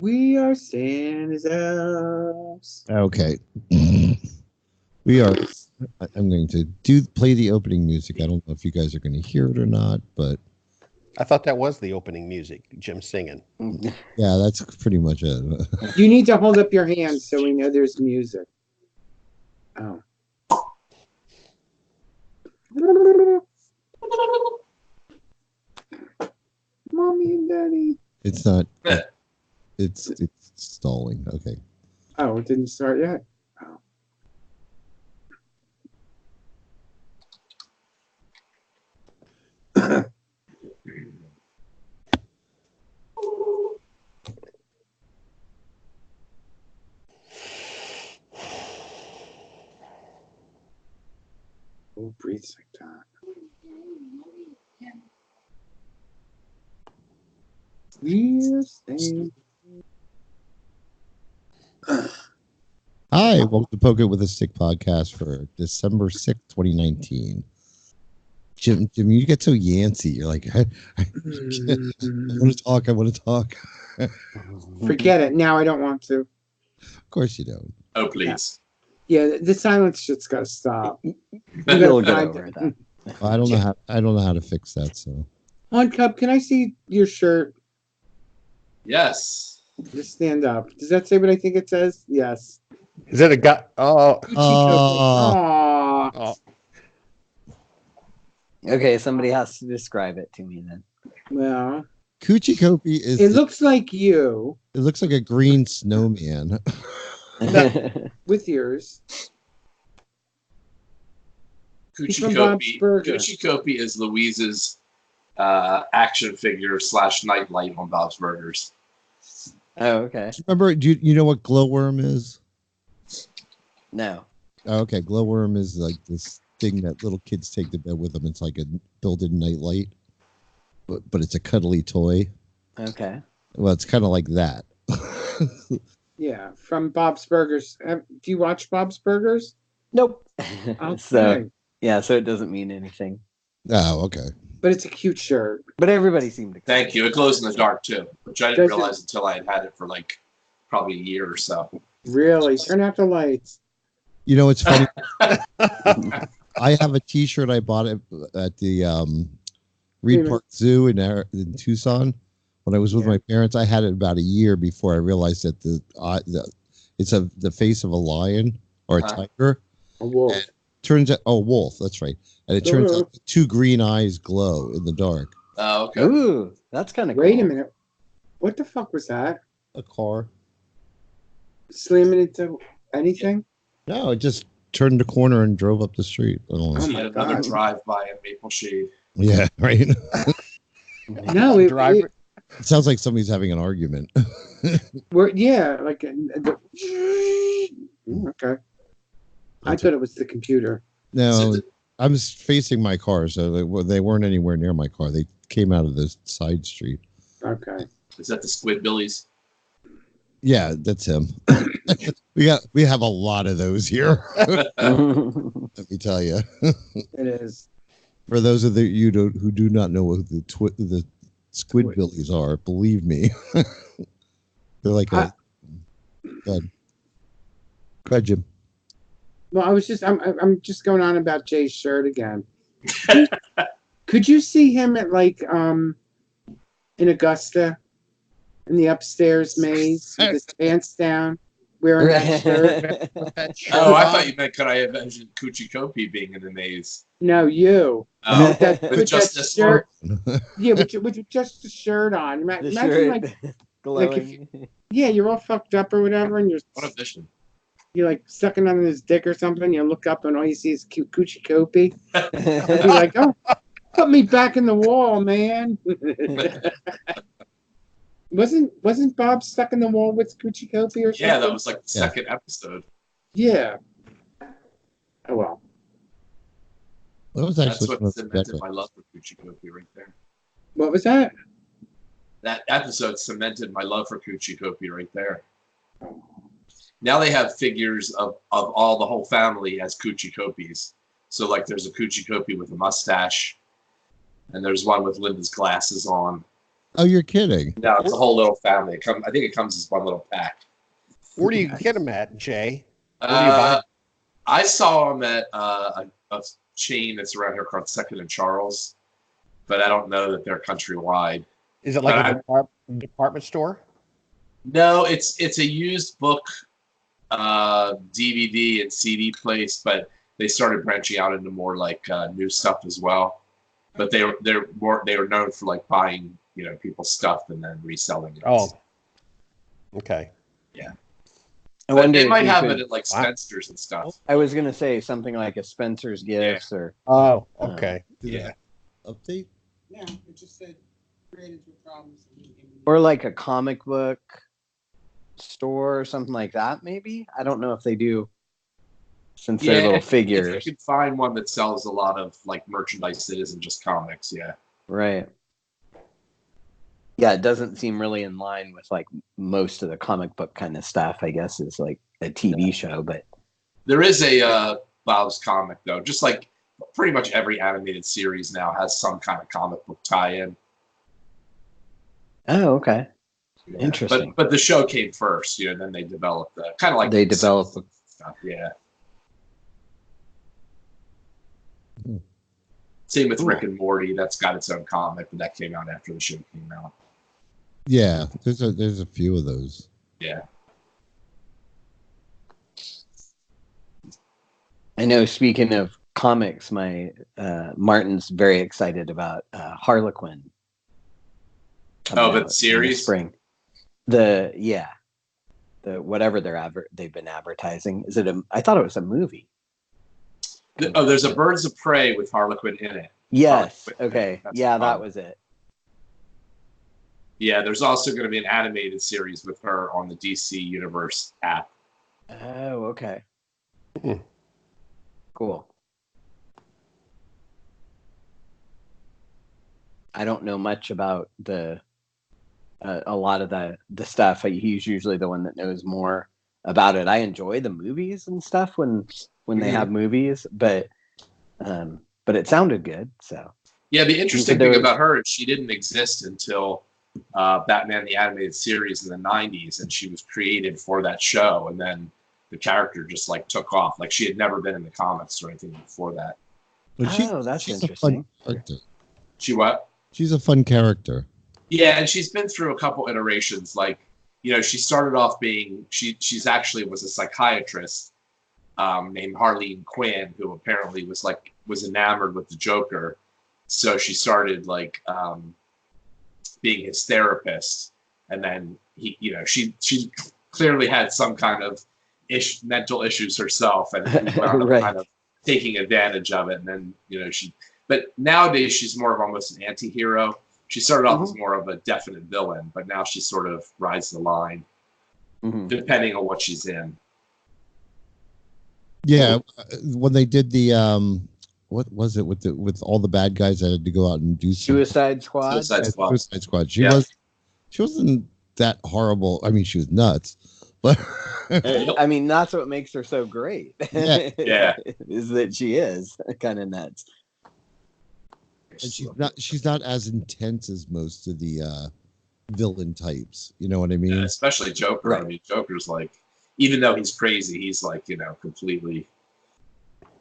We are Santa's elves. Okay. We are. I'm going to play the opening music. I don't know if you guys are going to hear it or not, but I thought that was the opening music, Jim singing. yeah, that's pretty much it. You need to hold up your hand so we know there's music. Oh. Mommy and Daddy. It's not. It's stalling. Okay. Oh, it didn't start yet? Oh. Oh, breathes like that. Yes, Hi, welcome to Pokin with a Stick podcast for December 6th, 2019. Jim, you get so yancy. You're like, I want to talk. Forget it. Now I don't want to. Of course you don't. Oh, please. Yeah, the silence shit's got to stop. You'll get over that. Well, I don't know how to fix that. So, On Cub, can I see your shirt? Yes. Just stand up. Does that say what I think it says? Yes. Is that a guy? Oh, Aw. Okay, somebody has to describe it to me then. Well, Coochie Kopi is. it looks like you It looks like a green snowman. with yours. He's from Bob's Burger. Coochie Kopi is Louise's action figure / nightlight on Bob's Burgers. Oh, okay. Remember, do you know what glowworm is? No. Oh, okay, glowworm is like this thing that little kids take to bed with them. It's like a built-in nightlight, but it's a cuddly toy. Okay. Well, it's kind of like that. Yeah, from Bob's Burgers. Do you watch Bob's Burgers? Nope. Okay. So it doesn't mean anything. Oh, okay. But it's a cute shirt. But everybody seemed to. Thank you. It glows in the dark, too, which I didn't Does it? realize until I had had it for like probably a year or so. Really? Turn out the lights. You know, it's funny. I have a T-shirt I bought at the Reed Park Zoo in Tucson. When I was with my parents, I had it about a year before I realized that it's the face of a lion or a tiger. A wolf. And turns out, wolf. That's right. And it turns out the two green eyes glow in the dark. Oh, okay. Ooh, that's kind of cool. Wait a minute. What the fuck was that? A car. Slamming into anything? No, it just turned the corner and drove up the street. I don't know. Oh my Another God. drive-by at Maple Shade. Yeah, right. No, it Sounds like somebody's having an argument. like okay. I thought it was the computer. No, I was facing my car, so they weren't anywhere near my car. They came out of the side street. Okay. Is that the Squidbillies? Yeah, that's him. we have a lot of those here. Let me tell you. It is. For those of you who do not know what the Squidbillies are, believe me, they're like a. Go ahead, Jim. Well, I'm just going on about Jay's shirt again. Could you see him at in Augusta in the upstairs maze with his pants down, wearing that shirt? Oh, I thought you meant could I imagine Coochie Kopi being in the maze? No, you. Oh, With just that this shirt. Yeah, with just the shirt on. The Imagine shirt glowing. glowing. You're all fucked up or whatever, and What a vision. you're like sucking on his dick or something. You look up and all you see is cute Coochie Kopi. You're like, oh, put me back in the wall, man. Wasn't Bob stuck in the wall with Coochie Kopi or something? Yeah, that was like the second episode. Yeah. Oh well. That was That's actually what cemented my love for Coochie Kopi right there. What was that? That episode cemented my love for Coochie Kopi right there. Now they have figures of all the whole family as Coochie Kopis. So like there's a Coochie Kopi with a mustache, and there's one with Linda's glasses on. Oh, you're kidding. No, it's a whole little family. I think it comes as one little pack. Where do you get them at, Jay? Where do you buy? I saw them at a chain that's around here called Second and Charles, but I don't know that they're countrywide. Is it like a department store? No, it's a used book, DVD and CD place, but they started branching out into more like new stuff as well. But they were known for like buying people's stuff and then reselling it. Oh, okay. Yeah. I wonder they if might you have could- it at like Spencer's and stuff. I was gonna say something like a Spencer's Gifts or Oh, okay. Yeah. Update? Yeah, it just said created with problems. or like a comic book store or something like that. Maybe I don't know if they do, since they're little If figures, you could find one that sells a lot of like merchandise that isn't just comics, yeah. right? Yeah, it doesn't seem really in line with like most of the comic book kind of stuff. I guess is like a TV show, but There is a Bob's comic though, just like pretty much every animated series now has some kind of comic book tie-in. oh, okay, Yeah. interesting. But the show came first, and then they developed kind of like They developed stuff. Yeah. Hmm. Same with Cool. Rick and Morty. That's got its own comic, but that came out after the show came out. Yeah, there's a few of those. Yeah. I know. Speaking of comics, my Martin's very excited about Harlequin. coming Oh, but out in the series? spring. The whatever they've been advertising. Is it I thought it was a movie. There's a Birds of Prey with Harlequin in it. Yes. Harlequin. Okay. That's Yeah, that fun. was it. Yeah, there's also going to be an animated series with her on the DC Universe app. Oh, okay. Hmm. Cool. I don't know much about a lot of the stuff. He's usually the one that knows more about it. I enjoy the movies and stuff when they have movies, but it sounded good. So Yeah, the interesting there thing was- about her is she didn't exist until Batman the Animated Series in the 90s, and she was created for that show, and then the character just like took off. Like she had never been in the comics or anything before that. But that's she's interesting. a fun character. She what? She's a fun character. Yeah, and she's been through a couple iterations. Like, she started off being she's actually was a psychiatrist named Harleen Quinn, who apparently was enamored with the Joker. So she started like being his therapist, and then she clearly had some kind of mental issues herself, and he wound up Right. kind of taking advantage of it. And then but nowadays she's more of almost an anti-hero. She started off as more of a definite villain, but now she sort of rides the line Mhm. depending on what she's in. Yeah, when they did the what was it with all the bad guys that had to go out and do some Suicide Squad. Suicide Yeah, Squad. Suicide Squad. She Yeah. wasn't that horrible. I mean, she was nuts, but I mean, that's what makes her so great. Yeah. Yeah. Is that she is kind of nuts. and she's not as intense as most of the villain types. You know what I mean? Yeah, especially Joker. I Right. mean, Joker's like, even though he's crazy, he's like, completely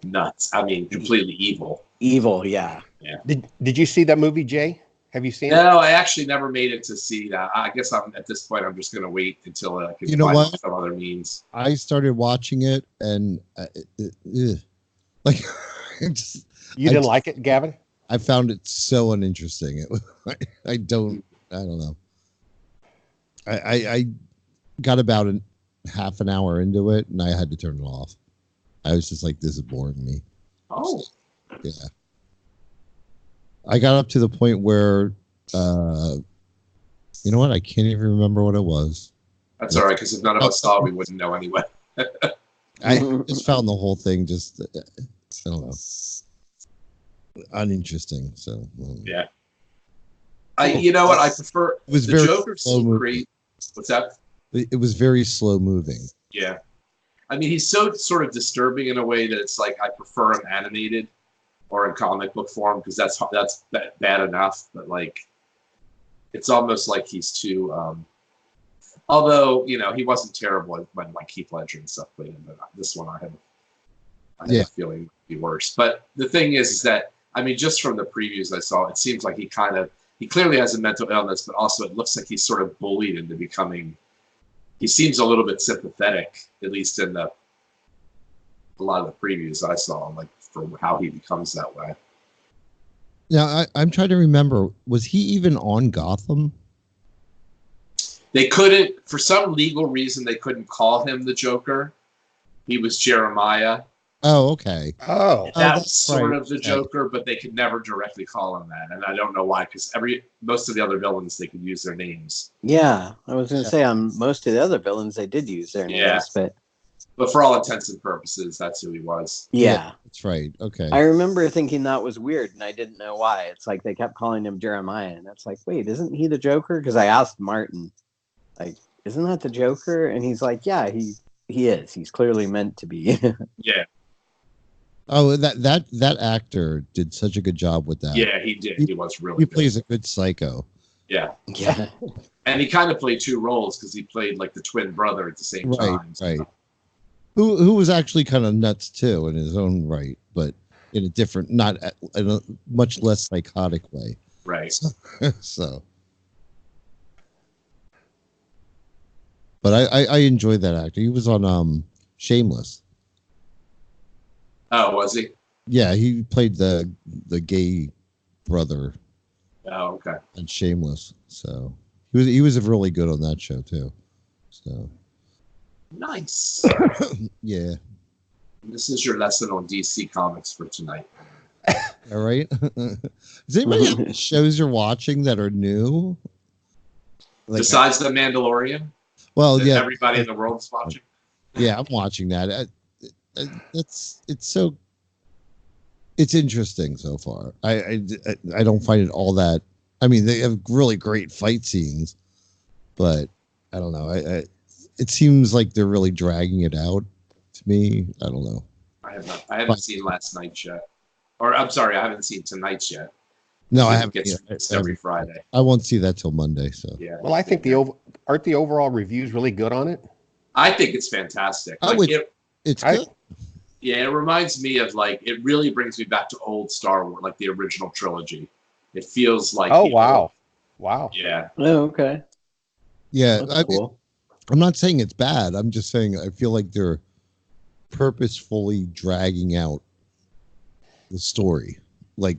nuts. I mean, completely evil. Evil, yeah. Did you see that movie, Jay? Have you seen it? No, I actually never made it to see that. I guess at this point, I'm just going to wait until I can You know find what? some other means. I started watching it, and like, You didn't like it, Gavin? I found it so uninteresting. I don't know. I got about half an hour into it, and I had to turn it off. I was just like, this is boring me. Oh, Yeah. I got up to the point where, you know what? I can't even remember what it was. that's all right, because if none of us saw it, we wouldn't know anyway. I just found the whole thing just, I don't know, uninteresting. So, Yeah. You know what? I prefer It was the very Joker's slow so moving. great. What's that? It was very slow moving. Yeah. I mean, he's so sort of disturbing in a way that it's like I prefer him animated or in comic book form because that's bad enough. But like, it's almost like he's too. Although he wasn't terrible when like Heath Ledger and stuff played him, but this one I have a feeling it would be worse. But the thing is that I mean, just from the previews I saw, it seems like he clearly has a mental illness, but also it looks like he's sort of bullied into becoming. He seems a little bit sympathetic, at least in a lot of the previews I saw, like for how he becomes that way. Now, I'm trying to remember, was he even on Gotham? They couldn't, for some legal reason, they couldn't call him the Joker. He was Jeremiah. Oh, okay. Oh, That's sort of the Joker, but they could never directly call him that, and I don't know why. Because most of the other villains, they could use their names. Yeah, I was going to say on most of the other villains, they did use their names, but for all intents and purposes, that's who he was. Yeah, that's right. Okay. I remember thinking that was weird, and I didn't know why. It's like they kept calling him Jeremiah, and it's like, wait, isn't he the Joker? Because I asked Martin, like, isn't that the Joker? And he's like, yeah, he is. He's clearly meant to be. Yeah. Oh, that actor did such a good job with that. Yeah, he did. He was really He good. plays a good psycho. Yeah. Yeah. And he kind of played two roles because he played like the twin brother at the same time. Right. Who was actually kind of nuts too in his own right, but in a different, not in a much less psychotic way. Right. So. But I enjoyed that actor. He was on Shameless. Oh, was he? Yeah, he played the gay brother. Oh, okay. And Shameless. So he was really good on that show too. So nice. Yeah. This is your lesson on DC Comics for tonight. All right. Does anybody have any shows you're watching that are new? Like, besides The Mandalorian? Well, yeah. Everybody in the world's watching? Yeah, I'm watching that. It's interesting so far. I don't find it all that. I mean, they have really great fight scenes, but I don't know. It seems like they're really dragging it out to me. I don't know. I haven't seen last night's yet, or I'm sorry, I haven't seen tonight's yet. No, I haven't. It's every Friday. I won't see that till Monday. So yeah. Well, I think aren't the overall reviews really good on it? I think it's fantastic. It's good. Yeah, it reminds me of it really brings me back to old Star Wars, like the original trilogy. It feels like. Oh, wow. Yeah. Oh, okay. Yeah, cool. I'm not saying it's bad. I'm just saying I feel like they're purposefully dragging out the story. I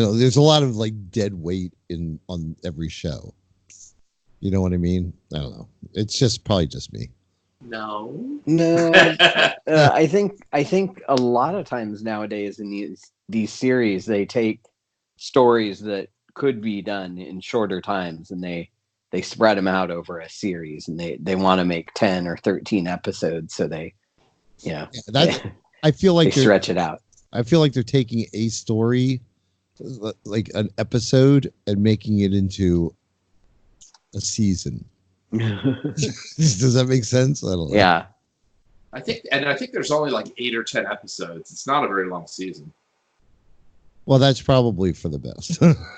know there's a lot of dead weight on every show. You know what I mean? I don't know. It's probably just me. No. I think a lot of times nowadays in these series they take stories that could be done in shorter times and they spread them out over a series and they want to make 10 or 13 episodes so they I feel like they stretch it out. I feel like they're taking a story like an episode and making it into a season. Does that make sense? I don't know. Yeah. I think there's only 8 or 10 episodes. It's not a very long season. Well, that's probably for the best.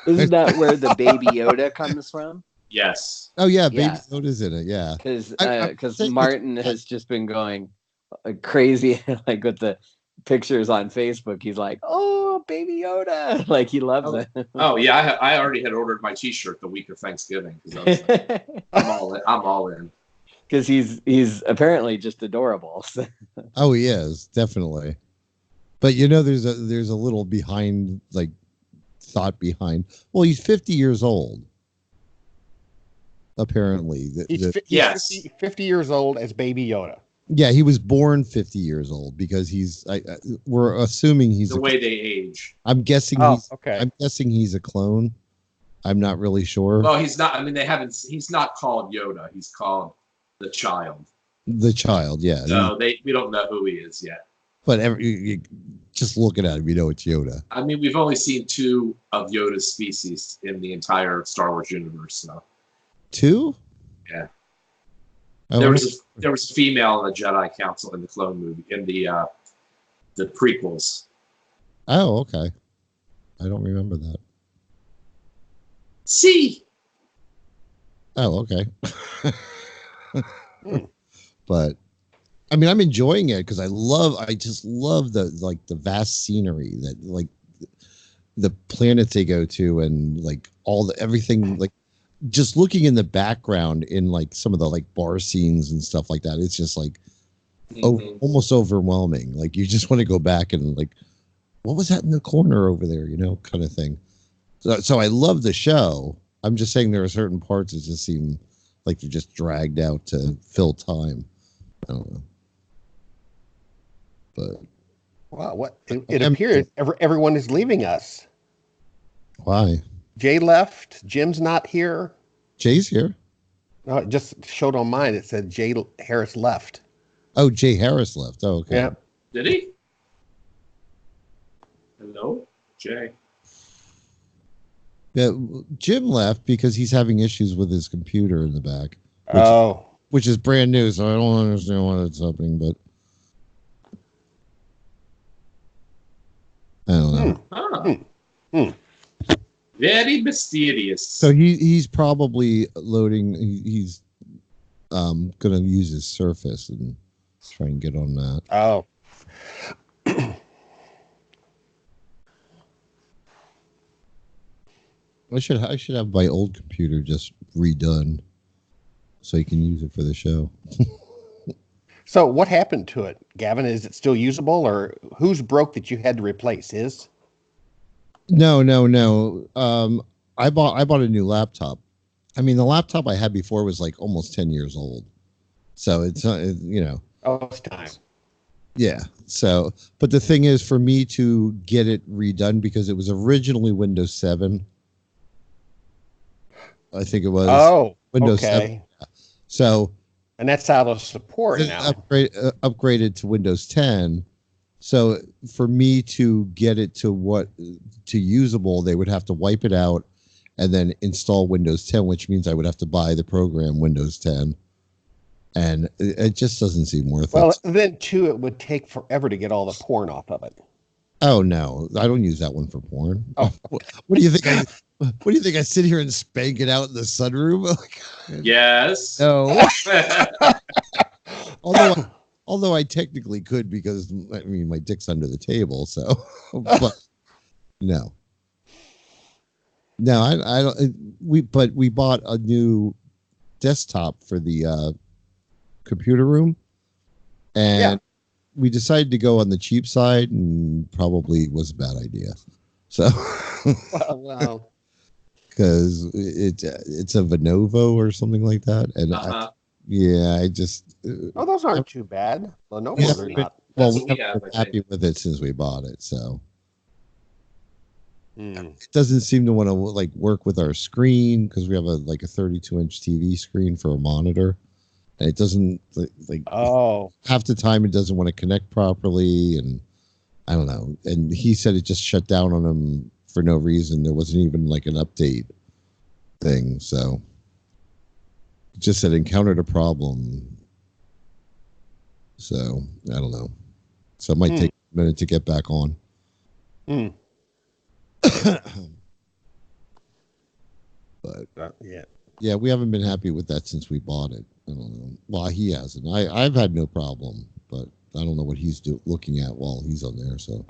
Isn't that where the Baby Yoda comes from? Yes. Oh yeah, Baby Yoda's in it. Yeah. Because Martin has just been going crazy with the pictures on Facebook. He's like, "Oh, Baby Yoda!" He loves it. Oh yeah, I already had ordered my T-shirt the week of Thanksgiving because I'm all in. Because he's apparently just adorable. Oh, he is definitely. But there's a little behind thought behind. Well, he's 50 years old. Apparently, He's 50 years old as Baby Yoda. Yeah, he was born 50 years old because we're assuming he's the way they age. I'm guessing okay. I'm guessing he's a clone. I'm not really sure. Well, he's not. I mean, he's not called Yoda. He's called the Child. The Child, yeah. So we don't know who he is yet. But just looking at him, it's Yoda. I mean, we've only seen 2 of Yoda's species in the entire Star Wars universe. So 2? Yeah. There was a female in the Jedi Council in the Clone movie in the prequels. Oh, okay. I don't remember that. See. Oh, okay. Hmm. But I mean, I'm enjoying it because I just love the vast scenery that like the planets they go to and like everything like just looking in the background in like some of the like bar scenes and stuff like that. It's just like Mhm. almost overwhelming. Like you just want to go back and like, what was that in the corner over there? You know, kind of thing. So I love the show. I'm just saying there are certain parts that just seem like they're just dragged out to fill time. I don't know. But Wow, what? I It am- appears everyone is leaving us. why? Jay left. Jim's not here. Jay's here. No, it just showed on mine. It said Jay Harris left. Oh, Jay Harris left. Oh, okay. Yeah. Did he? Hello, Jay. Yeah, Jim left because he's having issues with his computer in the back, Oh. which is brand new. So I don't understand why that's happening, but I don't know. Huh. Hmm. Very mysterious. So he's probably loading. He's gonna use his Surface and try and get on that. Oh. I should have my old computer just redone so you can use it for the show. So what happened to it, Gavin? Is it still usable, or who's broke that you had to replace? His? No. I bought a new laptop. I mean, the laptop I had before was like almost 10 years old, so it's you know. Oh, it's time. Yeah. So, but the thing is, for me to get it redone because it was originally Windows 7. I think it was Oh, Windows okay. 7. So And that's out of support it now. upgraded to Windows 10. So for me to get it to usable, they would have to wipe it out and then install Windows 10, which means I would have to buy the program Windows 10. And it just doesn't seem worth Well, it. then too, it would take forever to get all the porn off of it. Oh no, I don't use that one for porn. Oh. What do you think? What do you think? I sit here and spank it out in the sunroom? Yes. No. although I technically could because I mean my dick's under the table, so. But no. No, I don't. We bought a new desktop for the computer room, and Yeah. we decided to go on the cheap side, and probably was a bad idea. So. Well, Because it's a Lenovo or something like that, and I just oh, those aren't too bad. Lenovo Yeah, are not. well, That's we what we haven't have, been I happy with it since we bought it, so Hmm. it doesn't seem to want to like work with our screen because we have a 32-inch TV screen for a monitor, and it doesn't like Oh, half the time it doesn't want to connect properly, and I don't know. And he said it just shut down on him for no reason. There wasn't even like an update thing, so it just said encountered a problem. So I don't know. So it might take a minute to get back on. Hmm. But Yeah. yeah, we haven't been happy with that since we bought it. I don't know. Well, he hasn't. I've had no problem, but I don't know what he's looking at while he's on there. So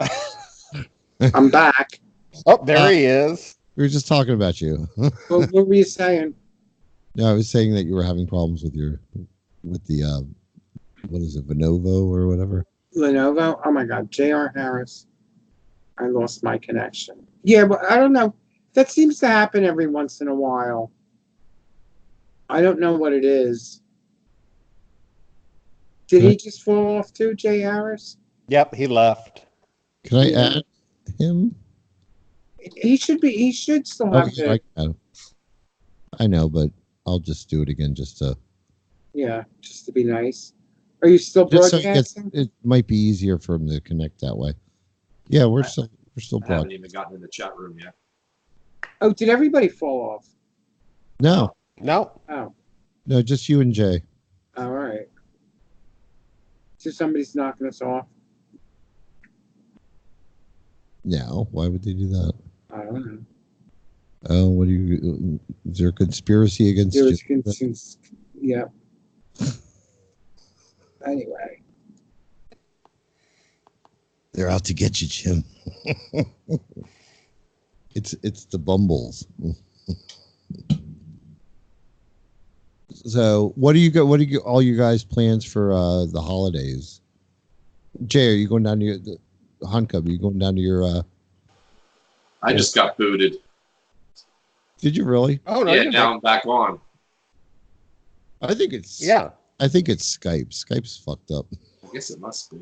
I'm back. Oh, there he is. we were just talking about you. What were you saying? No, I was saying that you were having problems with the what is it, Lenovo or whatever. Lenovo? Oh my God, J.R. Harris. I lost my connection. Yeah, but I don't know. That seems to happen every once in a while. I don't know what it is. Did he just fall off too, Jay Harris? Yep, he left. Can I Yeah. add him? He should be. He should still Oh, have yeah, it. I can. I know, but I'll just do it again just to Just to be nice. Are you still just so he gets, broadcasting? it might be easier for him to connect that way. Yeah, we're still I haven't broadcasting. even gotten in the chat room yet. Oh, did everybody fall off? No, No. Oh, no, just you and Jay. all right. So somebody's knocking us off. No, why would they do that? I don't know. Oh, what do you? Is there a conspiracy against? There was Jim? yeah. Anyway, They're out to get you, Jim. It's the Bumbles. So, what do you got? What do you all you guys plans for the holidays? Jay, are you going down to your Hanukkah? Are you going down to your? I just got booted. Did you really? Oh no! Yeah, you're now back. I'm back on. I think it's. Yeah. I think it's Skype. Skype's fucked up, I guess it must be.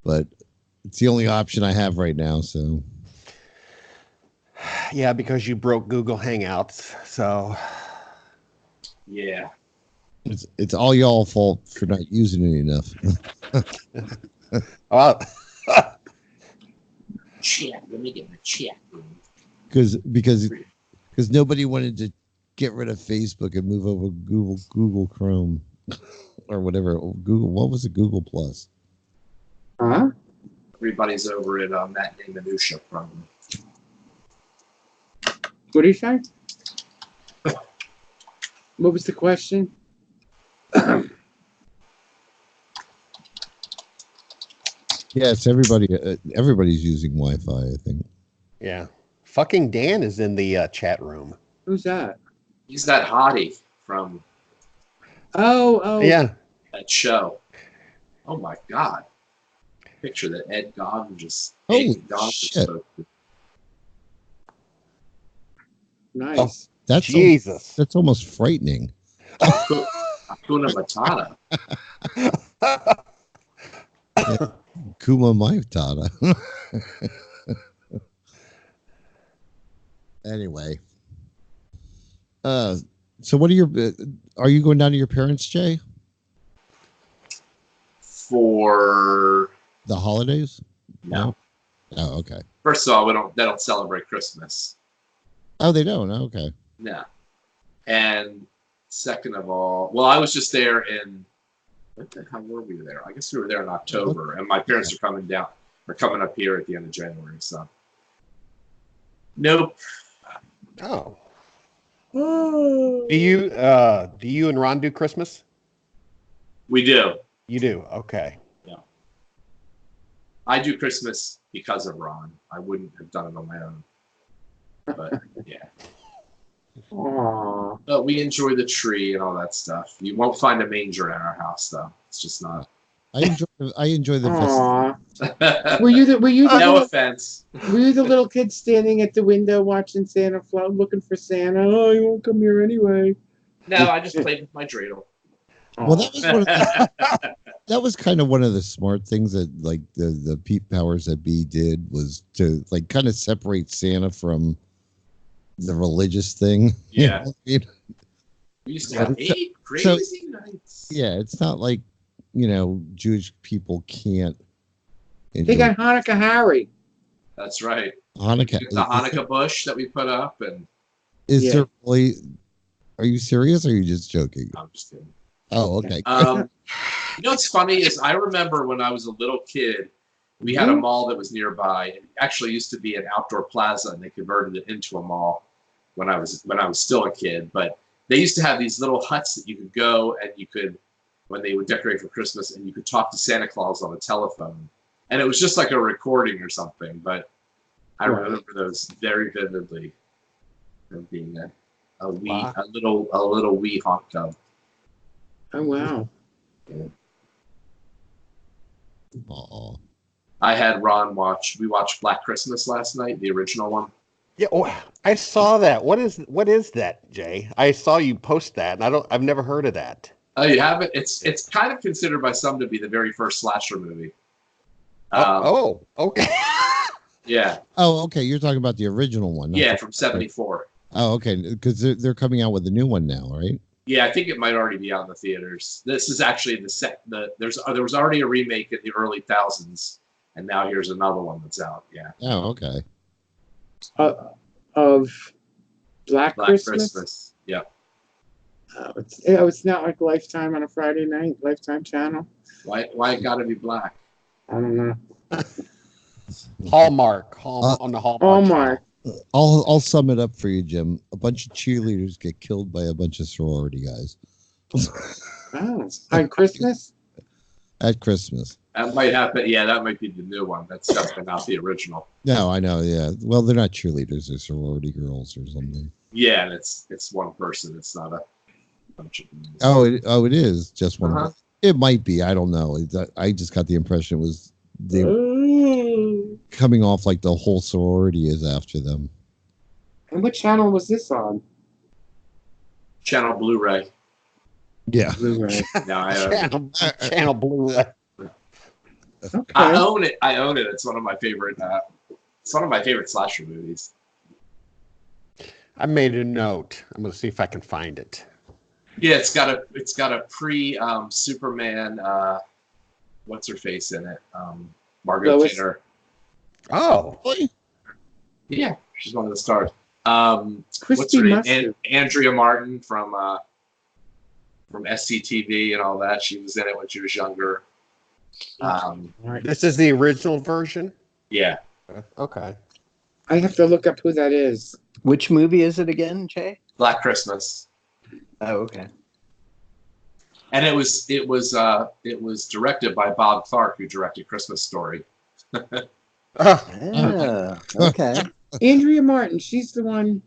but it's the only option I have right now. So, Yeah, because you broke Google Hangouts. So Yeah. it's all y'all fault for not using it enough. well, Chat. Let me get in the chat room. Because nobody wanted to get rid of Facebook and move over Google Chrome or whatever. Google, what was it? Google Plus. huh? Everybody's over at Matinee Minutia problem. What do you say? What was the question? Yes, everybody's using Wi-Fi. I think. yeah. Fucking Dan is in the chat room. Who's that? He's that hottie from Oh. Yeah. that show. Oh my God. Picture that Ed Godin just Holy Godin shit. spoke to. Nice. That's Jesus. that's almost frightening. Hakuna Matata. Kuma Matata. Anyway, so what are you going down to your parents, Jay? For The holidays? no. Oh, okay. First of all, they don't celebrate Christmas. Oh, they don't. Oh, okay. No. And second of all, well, I was just there in what the hell were we there? I guess we were there in October, and my parents are coming up here at the end of January. So, nope. Oh. Do you and Ron do Christmas? We do. You do. Okay. I do Christmas because of Ron. I wouldn't have done it on my own. But yeah. Aw. But we enjoy the tree and all that stuff. You won't find a manger in our house, though. It's just not. I enjoy the festival. Aw. Were you the no little, offense. were you the little kid standing at the window watching Santa float, looking for Santa? Oh, you won't come here anyway. No, I just played with my dreidel. Well, that was kind of one of the smart things that like the Pete Powers that Be did was to like kind of separate Santa from the religious thing. Yeah. You know? We used to have 8 crazy nights. Yeah, it's not like Jewish people can't. They got Hanukkah Harry. That's right. Hanukkah. The Hanukkah bush that we put up, and Is Yeah. there really? Are you serious or are you just joking? I'm just kidding. Oh, okay. You know what's funny is I remember when I was a little kid, we had a mall that was nearby. It actually used to be an outdoor plaza, and they converted it into a mall when I was still a kid. But they used to have these little huts that you could go and you could, when they would decorate for Christmas, and you could talk to Santa Claus on the telephone, and it was just like a recording or something. But I remember those very vividly, of being a little wee honk cub. Oh, wow. Aw. I had Ron we watched Black Christmas last night, the original one. Yeah, I saw that. What is that, Jay? I saw you post that, and I've never heard of that. Oh, you haven't? It's kind of considered by some to be the very first slasher movie. Okay. Yeah. Oh, okay. You're talking about the original one. Yeah, from '74. Oh, okay. Because they're coming out with a new one now, right? Yeah, I think it might already be out in the theaters. This is actually there was already a remake in the early thousands, and now here's another one that's out. Yeah. Oh, okay. Of Black Christmas? Christmas. Yeah. Oh, it's not like Lifetime on a Friday night, Lifetime channel. Why it got to be black? I don't know. Hallmark on the Hallmark. Hallmark. I'll sum it up for you, Jim. A bunch of cheerleaders get killed by a bunch of sorority guys Oh, on Christmas? at Christmas. That might happen. Yeah, that might be the new one. That's definitely not the original. No, I know. Yeah. Well, they're not cheerleaders. They're sorority girls or something. Yeah, and it's one person. It's not a bunch of them. Oh, it is just one. Uh-huh. It might be. I don't know. I just got the impression it was they were Oh. coming off like the whole sorority is after them. And what channel was this on? Channel Blu-ray. Yeah. Blu-ray. No, I Channel Blu-ray. Okay. I own it. I own it. It's one of my favorite. It's one of my favorite slasher movies. I made a note. I'm going to see if I can find it. Yeah, it's got a pre Superman. What's her face in it? Margot Lois. Kidder. Oh, Yeah, she's one of the stars. What's Crispy her name? mustard. Andrea Martin from SCTV and all that. She was in it when she was younger. All right. this is the original version? Yeah. Okay. I have to look up who that is. Which movie is it again, Jay? Black Christmas. Oh, okay. And it was directed by Bob Clark, who directed Christmas Story. Oh, Ah, okay. Andrea Martin. She's the one.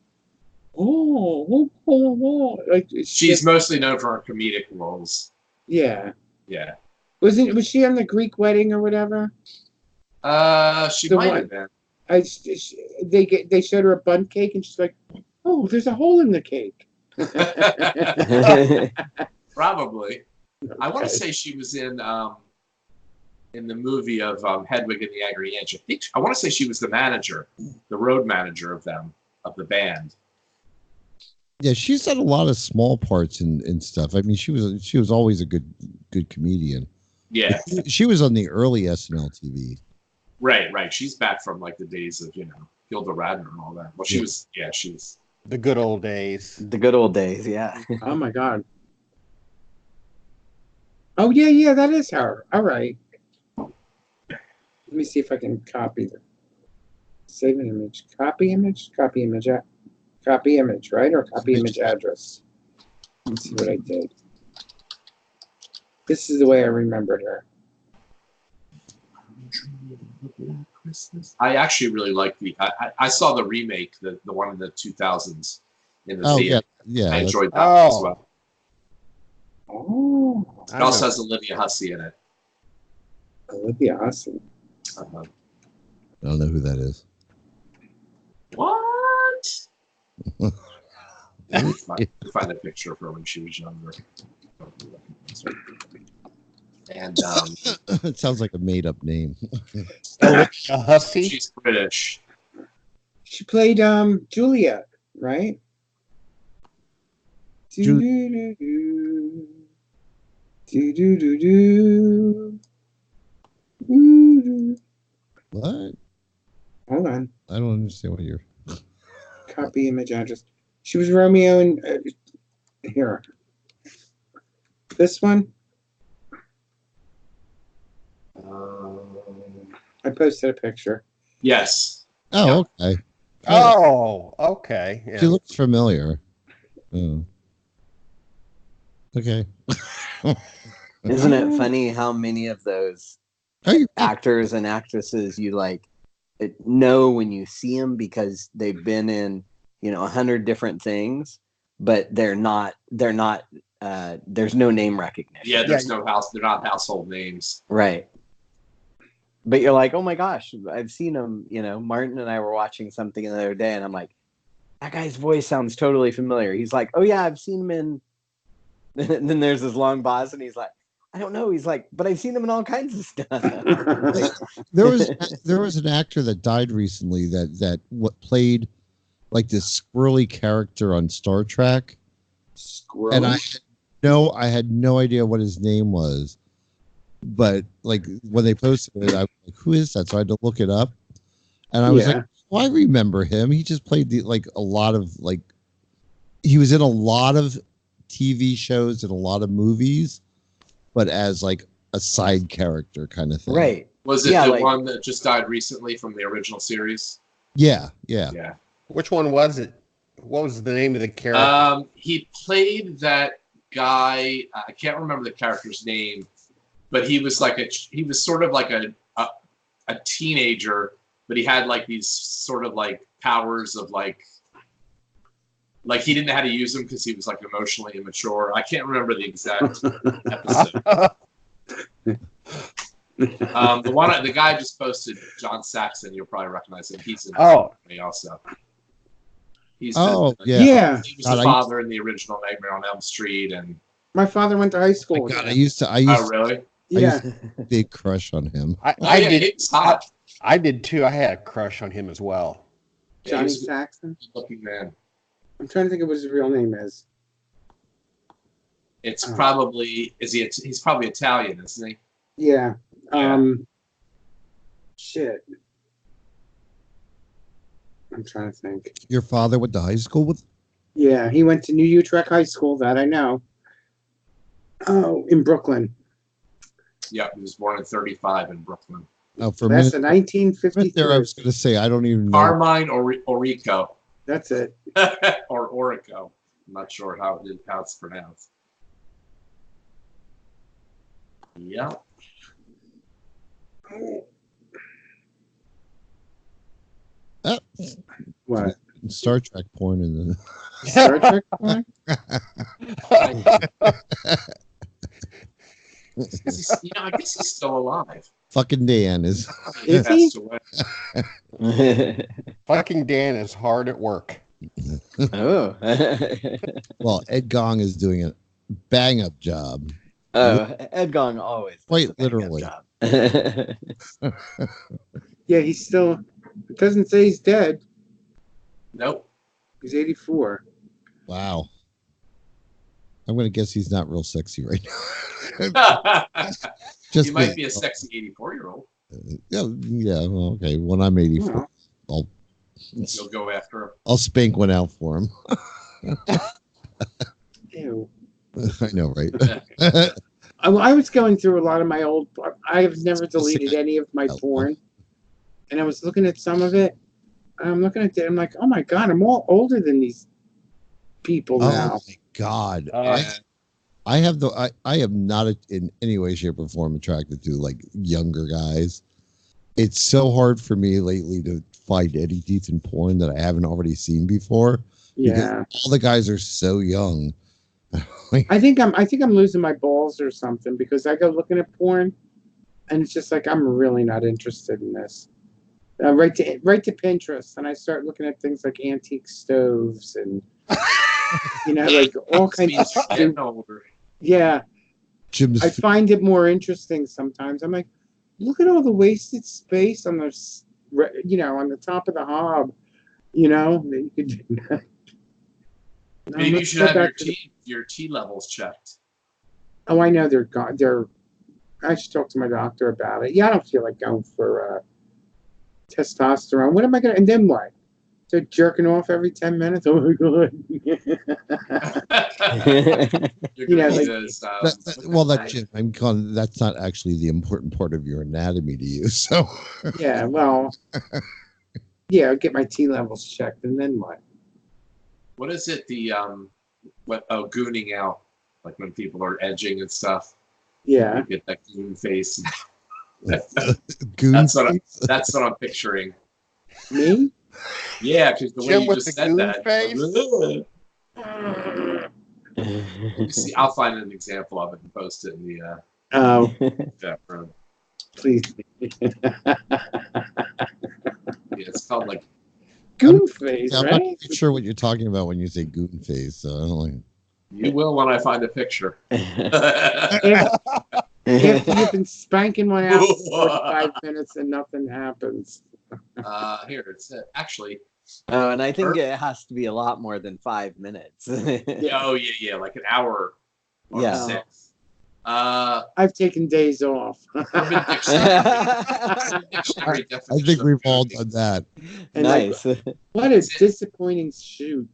Like She's mostly known for her comedic roles. yeah. Yeah. Was she on the Greek wedding or whatever? She The might one. have been. They showed her a bun cake and she's like, oh, there's a hole in the cake. Probably. I want to say she was in the movie of Hedwig and the Angry Inch. I want to say she was the manager, the road manager of the band. Yeah, she's done a lot of small parts and stuff. I mean, she was always a good comedian. Yeah. She was on the early SNL TV. Right. She's back from like the days of, Gilda Radner and all that. Well, she was the good old days. The good old days, yeah. Oh my God. Oh yeah, that is her. All right. Let me see if I can copy the save an image. Copy image, right? Or copy image address. Let's see what I did. This is the way I remembered her. I actually really like I saw the remake, the one in the 2000s in the Oh theater. yeah. I enjoyed that Oh. as well. Oh, It also has Olivia Hussey in it. that would be awesome. Uh-huh. I don't know who that is. What? Find a picture of her when she was younger. And It sounds like a made up name. Olivia Hussey? she's British. She played Julia, right? Ju- Do-do-do-do. Do-do-do-do. Do-do. What? Hold on. I don't understand what you're. Copy image address. She was Romeo and here. This one. I posted a picture. Yes. Oh, okay. Oh, okay. Yeah. She looks familiar. Oh. Okay. Isn't it funny how many of those Hey, actors and actresses you know when you see them because they've been in 100 different things, but they're not there's no name recognition. Yeah, there's no house. They're not household names. Right. But you're like, oh my gosh, I've seen him. Martin and I were watching something the other day, and I'm like, that guy's voice sounds totally familiar. He's like, oh yeah, I've seen him in. And then there's this long pause, and he's like, I don't know. He's like, but I've seen him in all kinds of stuff. there was an actor that died recently that what played like this squirrely character on Star Trek, Squirrel. and I had no idea what his name was, but like when they posted it, I was like, who is that? So I had to look it up, and I was like, oh, I remember him. He just played a lot of he was in a lot of TV shows and a lot of movies, but as like a side character kind of thing. Right. Was it the one that just died recently from the original series? Yeah. Yeah. Which one was it? What was the name of the character? He played that guy. I can't remember the character's name, but he was sort of like a teenager, but he had like these sort of like powers of like he didn't know how to use them because he was like emotionally immature. I can't remember the exact episode. The guy I just posted, John Saxon. You'll probably recognize him. He's in me also. He was the father in the original Nightmare on Elm Street, and my father went to high school. Oh, God, I used to. Oh, really? Yeah, big crush on him. I did. It's hot. I did too. I had a crush on him as well. Johnny Saxon. Looking man. I'm trying to think of what his real name is. It's probably he's probably Italian, isn't he? Yeah. Shit. I'm trying to think. Your father went to high school with? Yeah, he went to New Utrecht High School. That I know. Oh, in Brooklyn. Yeah, he was born in 1935 in Brooklyn. Oh, for That's a a minute 1953. there, I was going to say I don't even know. Carmine Orico. That's it. Or Orico. I'm not sure how it's pronounced. Yeah. What? Star Trek porn in the Star Trek porn? I guess he's still alive. fucking Dan is. Is he? Fucking Dan is hard at work. Oh. Well, Ed Gong is doing a bang up job. Oh, Ed Gong always. Quite literally. Yeah, he's still. It doesn't say he's dead. Nope. He's 84. Wow. I'm going to guess he's not real sexy right now. He might be a sexy 84-year-old. Yeah. Well, okay. When I'm 84, You'll go after him. I'll spank one out for him. Ew. I know, right? I was going through a lot of my old. I have never deleted any of my porn, and I was looking at some of it. And I'm looking at it. I'm like, oh my God, I'm all older than these people now. Oh my God. Yeah. I am not in any way, shape, or form attracted to like younger guys. It's so hard for me lately to find any decent porn that I haven't already seen before. Yeah, All the guys are so young. I think I'm losing my balls or something because I go looking at porn, and it's just like I'm really not interested in this. Right to Pinterest, and I start looking at things like antique stoves and like all kinds of stuff. Yeah, I find it more interesting sometimes. I'm like, look at all the wasted space on those, on the top of the hob. That you could do. Maybe you should have your T levels checked. Oh, I know they're gone. I should talk to my doctor about it. Yeah, I don't feel like going for testosterone. What am I gonna? And then what? So jerking off every 10 minutes? Oh my God! That's not actually the important part of your anatomy to you. So yeah, well, yeah, I'll get my T levels checked, and then what? What is it? Gooning out, like when people are edging and stuff. Yeah, you get that goon face. Goon that's what I'm picturing. Me? Yeah, because the way you just said that. Face? See, I'll find an example of it and post it in the chat room. Please. Yeah, it's called like goon face, I'm right? not sure what you're talking about when you say goon face. So I don't like. You will when I find a picture. If you've been spanking one out for 45 minutes and nothing happens. Here it's actually. Oh, and I think it has to be a lot more than 5 minutes. Yeah, like an hour or 6. I've taken days off. Urban Dictionary I think we've all done that. Nice. What a disappointing shoot,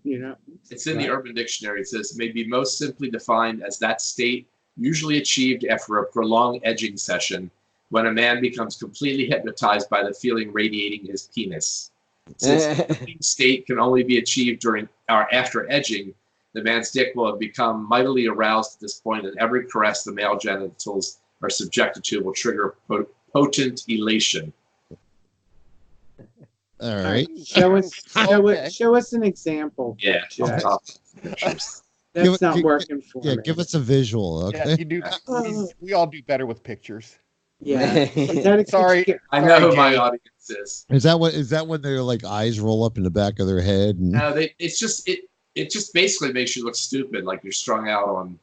It's in the Urban Dictionary. It says, may be most simply defined as that state usually achieved after a prolonged edging session when a man becomes completely hypnotized by the feeling radiating his penis. Since the clean state can only be achieved during or after edging, the man's dick will have become mightily aroused at this point, and every caress the male genitals are subjected to will trigger potent elation. All right. Show us an example. Yeah, Jay. on top of pictures. That's not working for Yeah, me. give us a visual, okay? Yeah, you do. We all do better with pictures. Yeah. Is that a Sorry. I know who Jay. my audience is. Is that when their like eyes roll up in the back of their head? And... No, it's just it just basically makes you look stupid, like you're strung out on,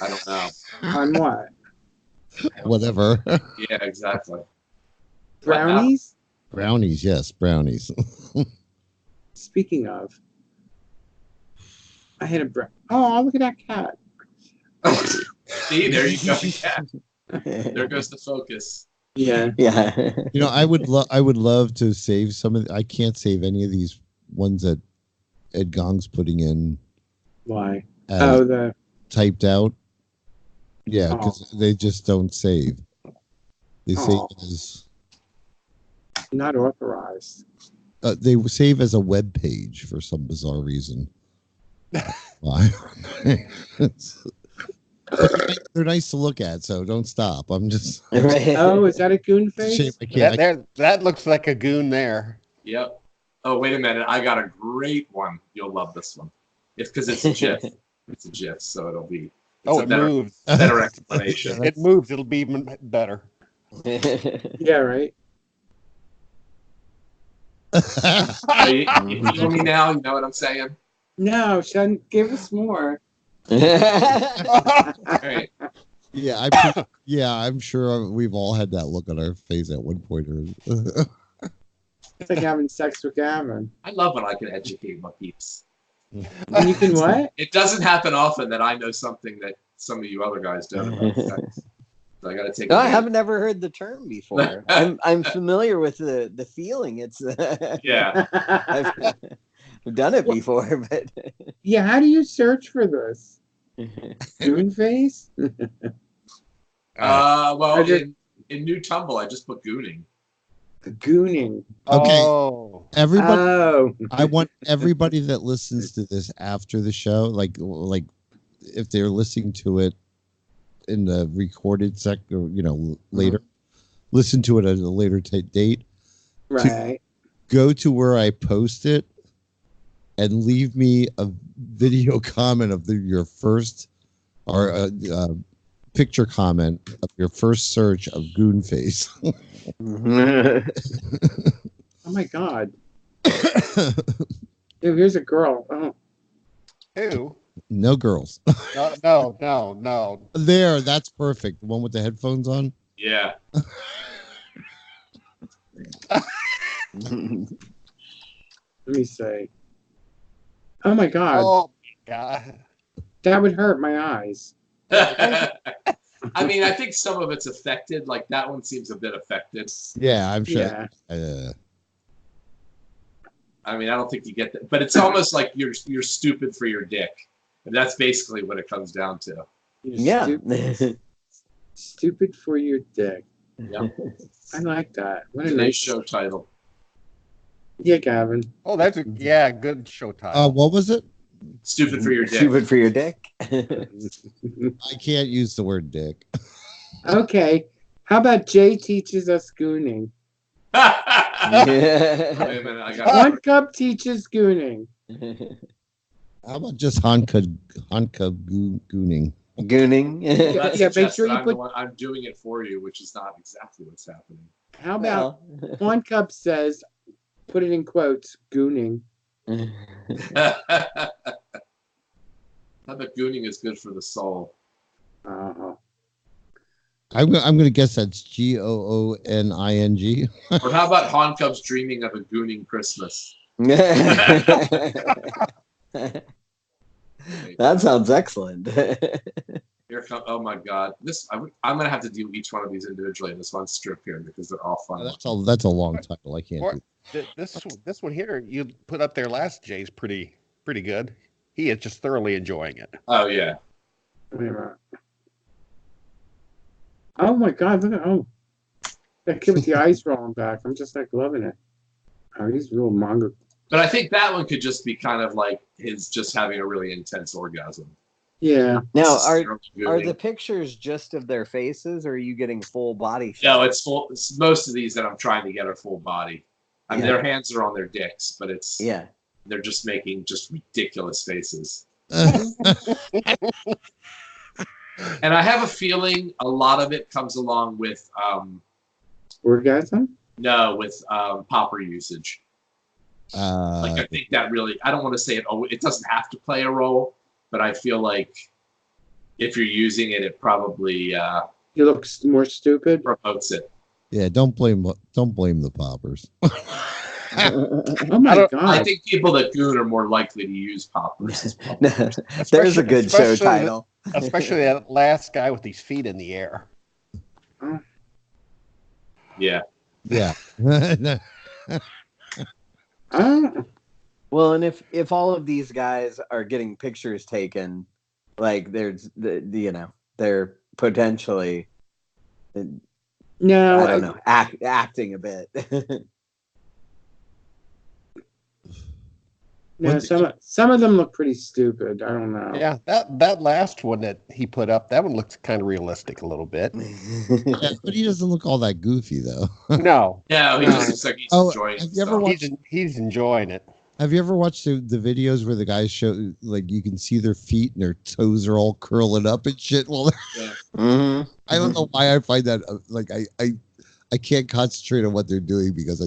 I don't know. On what? Whatever. Yeah, exactly. Brownies? Brownies, yes, brownies. Speaking of, I had a oh, look at that cat. See, there you go. Yeah. There goes the focus. Yeah. Yeah. You know, I would love to save some of. I can't save any of these ones that Ed Gong's putting in. Why? As The typed out. Yeah, because they just don't save. They save as not authorized. they save as a web page for some bizarre reason. Why? They're nice to look at, so don't stop. I'm just. Oh, is that a goon face? I can't. That looks like a goon there. Yep. Oh, wait a minute. I got a great one. You'll love this one. It's because it's a GIF. It's a GIF, so it'll be. It moves. Better explanation. It moves. It'll be even better. Yeah, right. You feel me now? You know what I'm saying? No, Sean, give us more. All right. Yeah, I'm sure we've all had that look on our face at one point or. It's like having sex with Gavin. I love when I can educate my peeps. And you can what? It doesn't happen often that I know something that some of you other guys don't about sex. So I got to take. No, I haven't never heard the term before. I'm familiar with the feeling. It's yeah. I've done it before, but yeah. How do you search for this? Goon face? Well, in New Tumble, I just put Gooning. Gooning. Okay. Oh. Everybody. Oh. I want everybody that listens to this after the show, like if they're listening to it in the recorded sector, later, listen to it at a later date. Right. Go to where I post it and leave me a video comment of your first or a picture comment of your first search of Goon Face. Oh my God. Ew, here's a girl. Oh. Who? No girls. No. There, that's perfect. The one with the headphones on. Yeah. Let me see. Oh my God. Oh God. That would hurt my eyes. I mean, I think some of it's affected. Like that one seems a bit affected. Yeah, I'm sure. Yeah. I mean, I don't think you get that, but it's almost like you're stupid for your dick, and that's basically what it comes down to. yeah. Stupid for your dick. Yeah. I like that. What a Today's nice show title. Yeah, Gavin. Oh, that's a good show title. What was it? Stupid for your dick. Stupid for your dick. I can't use the word dick. Okay. How about Jay teaches us gooning? Wait a minute, I got One cup teaches gooning. How about just Hanka gooning? Gooning. Yeah, make sure you put. I'm doing it for you, which is not exactly what's happening. How about one cup says, put it in quotes, gooning. I bet gooning is good for the soul. Uh-huh. I'm going to guess that's GOONING. Or how about Han Cubs dreaming of a gooning Christmas? That sounds excellent. Here come, oh my God! I'm gonna have to do each one of these individually in this one strip here because they're all fun. That's a long title. I can't do. This one here you put up there last, Jay's pretty good. He is just thoroughly enjoying it. Oh yeah. Wait a minute. Oh my God! Look at that kid with the eyes rolling back. I'm just like loving it. Oh, he's real manga. But I think that one could just be kind of like his just having a really intense orgasm. Yeah. Now, This is are Gooning. the pictures just of their faces, or are you getting full body shots? No, it's full. Most of these that I'm trying to get are full body. I mean, Yeah. their hands are on their dicks, but Yeah. they're just making just ridiculous faces. And I have a feeling a lot of it comes along with Orgasm? with popper usage. Like I think that really, I don't want to say it. Oh, it doesn't have to play a role, but I feel like if you're using it, it probably He looks more stupid. promotes it. Yeah, don't blame the poppers. Oh my god! I think people that goon are more likely to use poppers. There's a good show Especially title. Especially that last guy with his feet in the air. Yeah. Yeah. Well, and if all of these guys are getting pictures taken, like there's they're potentially No, I don't know, acting a bit. No, some of them look pretty stupid. I don't know. Yeah, that last one that he put up, that one looks kind of realistic a little bit. Yeah, but he doesn't look all that goofy though. No, Yeah, he just looks like he's enjoying have it. you ever watched? he's enjoying it. Have you ever watched the videos where the guys show, like, you can see their feet and their toes are all curling up and shit? Well, Mm-hmm. I don't know why I find that like I can't concentrate on what they're doing because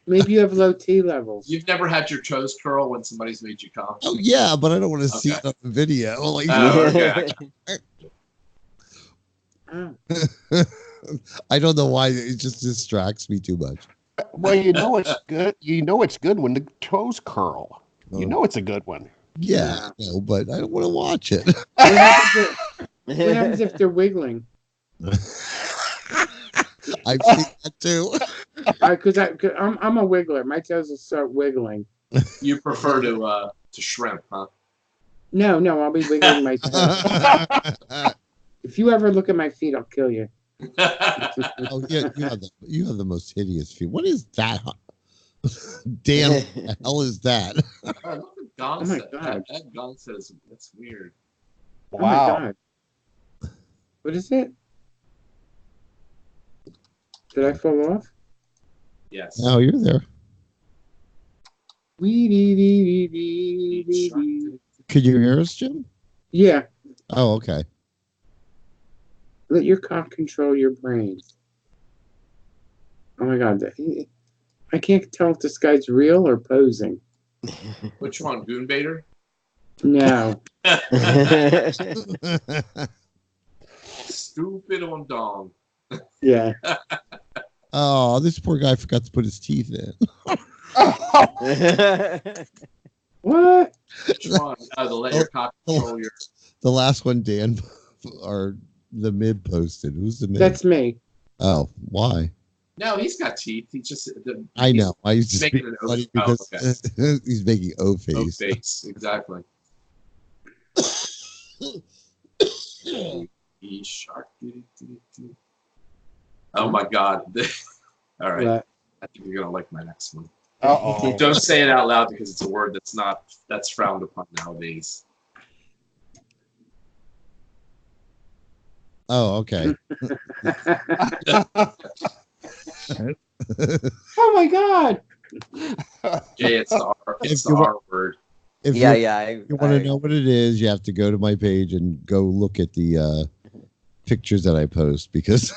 Maybe you have low T levels. You've never had your toes curl when somebody's made you come? oh yeah, but I don't want to see Okay. it on the video. Like, Oh, okay. Oh. I don't know why it just distracts me too much. Well, you know it's good. You know it's good when the toes curl. You know it's a good one. Yeah, I know, but I don't want to watch it. What happens if they're wiggling? I've seen that too. Because I'm a wiggler. My toes will start wiggling. You prefer to shrimp, huh? No, I'll be wiggling my toes. If you ever look at my feet, I'll kill you. Oh yeah, you have the most hideous feet. What is that? Dan, what the hell is that? Look at Gon Oh my said. God. Ed Gon says that's weird. Oh my Wow. god. What is it? Did I fall off? Yes. Oh, you're there. Could you hear us, Jim? Yeah. Oh, okay. Let your cock control your brain. Oh my god. I can't tell if this guy's real or posing. Which one, Goonbaiter? No. Stupid on dong. Yeah. Oh, this poor guy forgot to put his teeth in. What? Which one? Oh, the let your cock control your. The last one, Dan, or the mid posted. Who's the mid? That's me. Oh, why? No, he's got teeth. He just. I know. I used to making speak an funny O- because he's making O Oh, face. face. Exactly. Shark. Oh my God. All right. What? I think you're gonna like my next one. Uh-oh. Don't say it out loud because it's a word that's frowned upon nowadays. Oh, okay. Oh my god. Jay, it's the If you R word. If yeah, you, yeah. you want to know what it is, you have to go to my page and go look at the pictures that I post because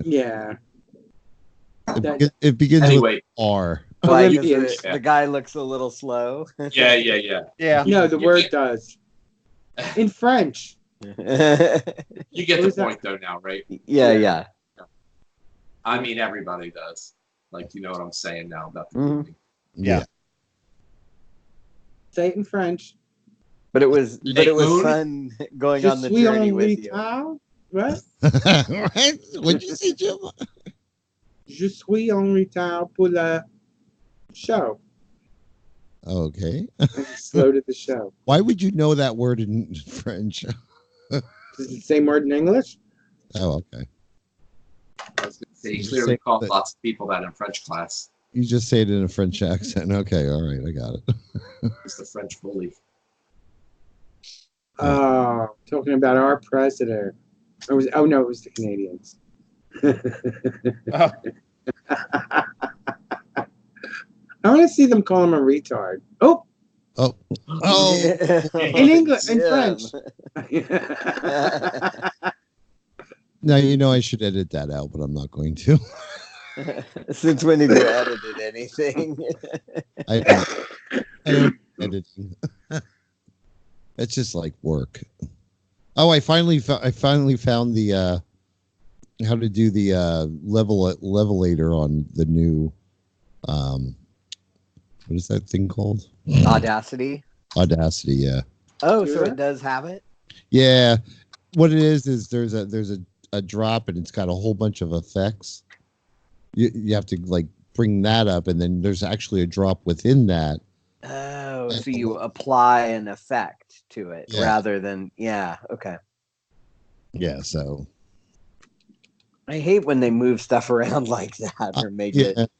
Yeah. it begins Anyway. with R. Like, Olympian. the guy looks a little slow. Yeah. Yeah. No, the You word get- does. In French. You get What the was that? point though now, right? yeah. I mean, everybody does. Like, you know what I'm saying now about the Mhm. movie. Yeah. Say it in French. But it was Moon? fun going Je on the suis journey en with you. retard. What? Right? What'd you say, Jim? Je suis en retard pour la show. Okay. I just loaded the show. Why would you know that word in French? Does it say word in English? Oh, okay. I was going to say, he Just clearly say called that- lots of people that in French class. You just say it in a French accent. Okay, all right, I got it. He's the French bully. Oh, talking about our president. Oh no, it was the Canadians. Oh, I want to see them call him a retard. Oh, Oh, in English, in Yeah. French. now you know I should edit that out, but I'm not going to. Since when have you edited anything? I don't editing. It's just like work. Oh, I finally found the how to do the levelator on the new what is that thing called? Audacity. Audacity, yeah. Oh, so Sure. it does have it? Yeah. What it is there's a drop and it's got a whole bunch of effects. You have to like bring that up, and then there's actually a drop within that. Oh, so you apply an effect to it Yeah. rather than okay. Yeah, so I hate when they move stuff around like that or make yeah. it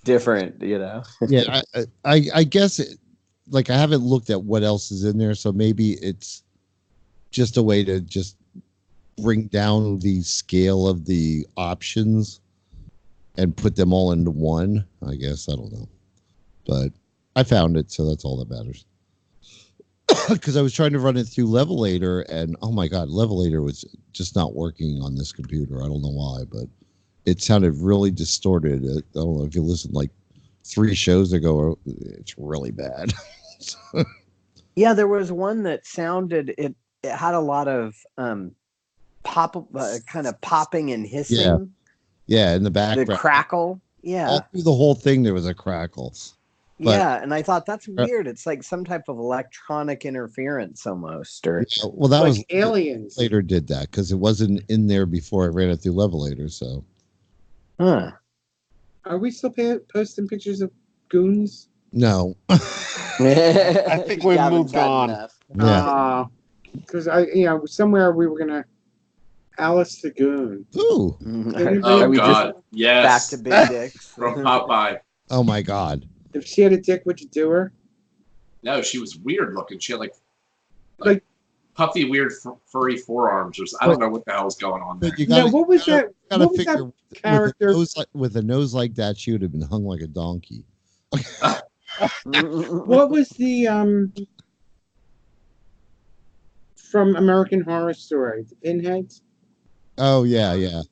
different, you know. Yeah, I guess like I haven't looked at what else is in there, so maybe it's just a way to just bring down the scale of the options and put them all into one. I guess I don't know, but I found it, so that's all that matters. Because I was trying to run it through Levelator, and oh my god, Levelator was just not working on this computer. I don't know why, but it sounded really distorted. I don't know if you listened like 3 shows ago. It's really bad. Yeah, there was one that sounded it had a lot of pop kind of popping and hissing. Yeah. Yeah, in the The background. crackle. Yeah. All through the whole thing, there was a crackle. but- Yeah, and I thought that's weird. It's like some type of electronic interference almost, or Well, that like was aliens. later did that because it wasn't in there before I ran it through Levelator. So huh? Are we still posting pictures of goons? no, I think we've Gavin's moved had on. enough. yeah. Because somewhere we were gonna Alice the Goon. Ooh, Oh Are we God, just yes. back to big dicks? From Popeye. oh my God. If she had a dick, would you do her? No, she was weird looking. She had Like- puffy, weird, furry forearms. Or I don't know what the hell was going on there. But you No, gotta, what was that? gotta What was figure that character? with a nose like that, she would have been hung like a donkey. What was the from American Horror Story? The Pinheads? Oh yeah, yeah.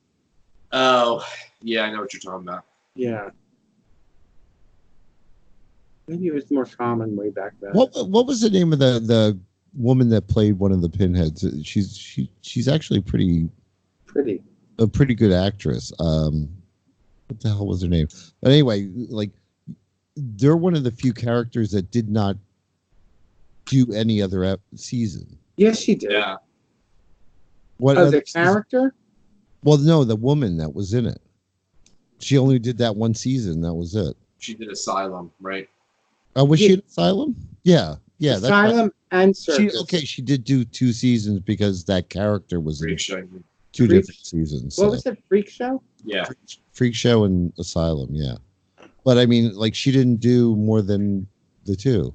Oh, yeah, I know what you're talking about. Yeah. Maybe it was more common way back then. What was the name of the woman that played one of the Pinheads? She's actually Pretty. a pretty good actress. What the hell was her name? But anyway, like they're one of the few characters that did not do any other season. Yes, she did. Yeah. What Oh, other the character? Well, no, the woman that was in it. She only did that one season. That was it. She did Asylum, right? Was Yeah. she in Asylum? Yeah, yeah. That's right. Asylum and Circus. She did do 2 seasons because that character was in Freak Show. 2 Freak- different seasons. What so. was it? Freak Show? Yeah. Freak Show and Asylum, yeah. But I mean, like she didn't do more than the 2.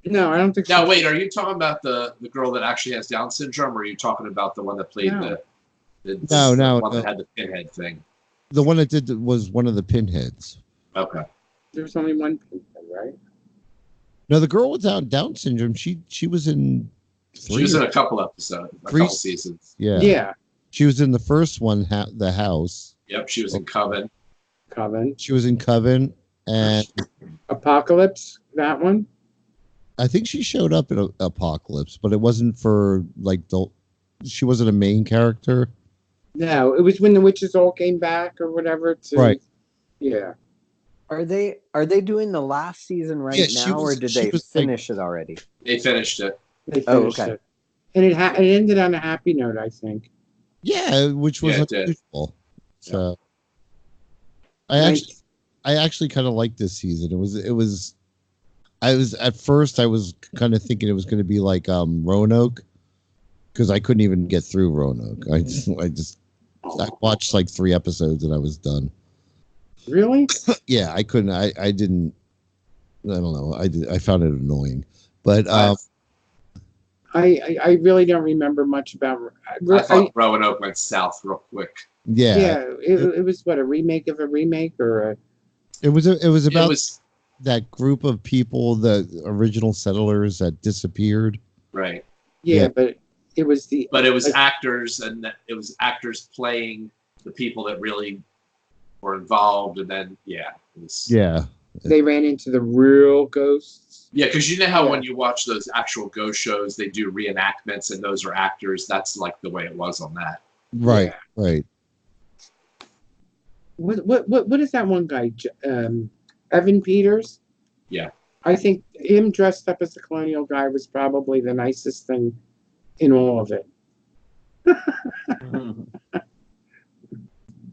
No, I don't think so. Now, wait, are you talking about the girl that actually has Down syndrome, or are you talking about the one that played No. the No, one no. that had the pinhead thing? The one that did was one of the Pinheads. Okay. There was only one Pinhead, right? No, the girl with Down syndrome. She was in 3. She was in a couple episodes, a 3 couple seasons. Yeah. Yeah. She was in the first one, The House. Yep, she was in Coven. Coven. She was in Coven, and Apocalypse, that one? I think she showed up in Apocalypse, but it wasn't for like she wasn't a main character. No, it was when the witches all came back or whatever. Right. Yeah. Are they doing the last season right Yeah, she now, was- or did she they was like- finish it already? They finished it. They Oh, finished okay. it. And it ended on a happy note, I think. Yeah, which was Yeah, it did. unusual. So I actually kind of liked this season. I was at first I was kind of thinking it was going to be like Roanoke because I couldn't even get through Roanoke. I watched like 3 episodes and I was done. Really? Yeah, I couldn't. I didn't. I don't know. I found it annoying, but I really don't remember much about. I thought Roanoke went south real quick. yeah, it was what, a remake of a remake, or a. it was It about was that group of people, the original settlers that disappeared. right, Yeah, but it was the. but it was like, actors, and it was actors playing the people that really were involved, and then it was. Yeah, they ran into the real ghosts. Yeah, because you know how Yeah. when you watch those actual ghost shows, they do reenactments, and those are actors. That's like the way it was on that. right, Yeah. right. What is that one guy? Evan Peters. Yeah. I think him dressed up as the colonial guy was probably the nicest thing in all of it.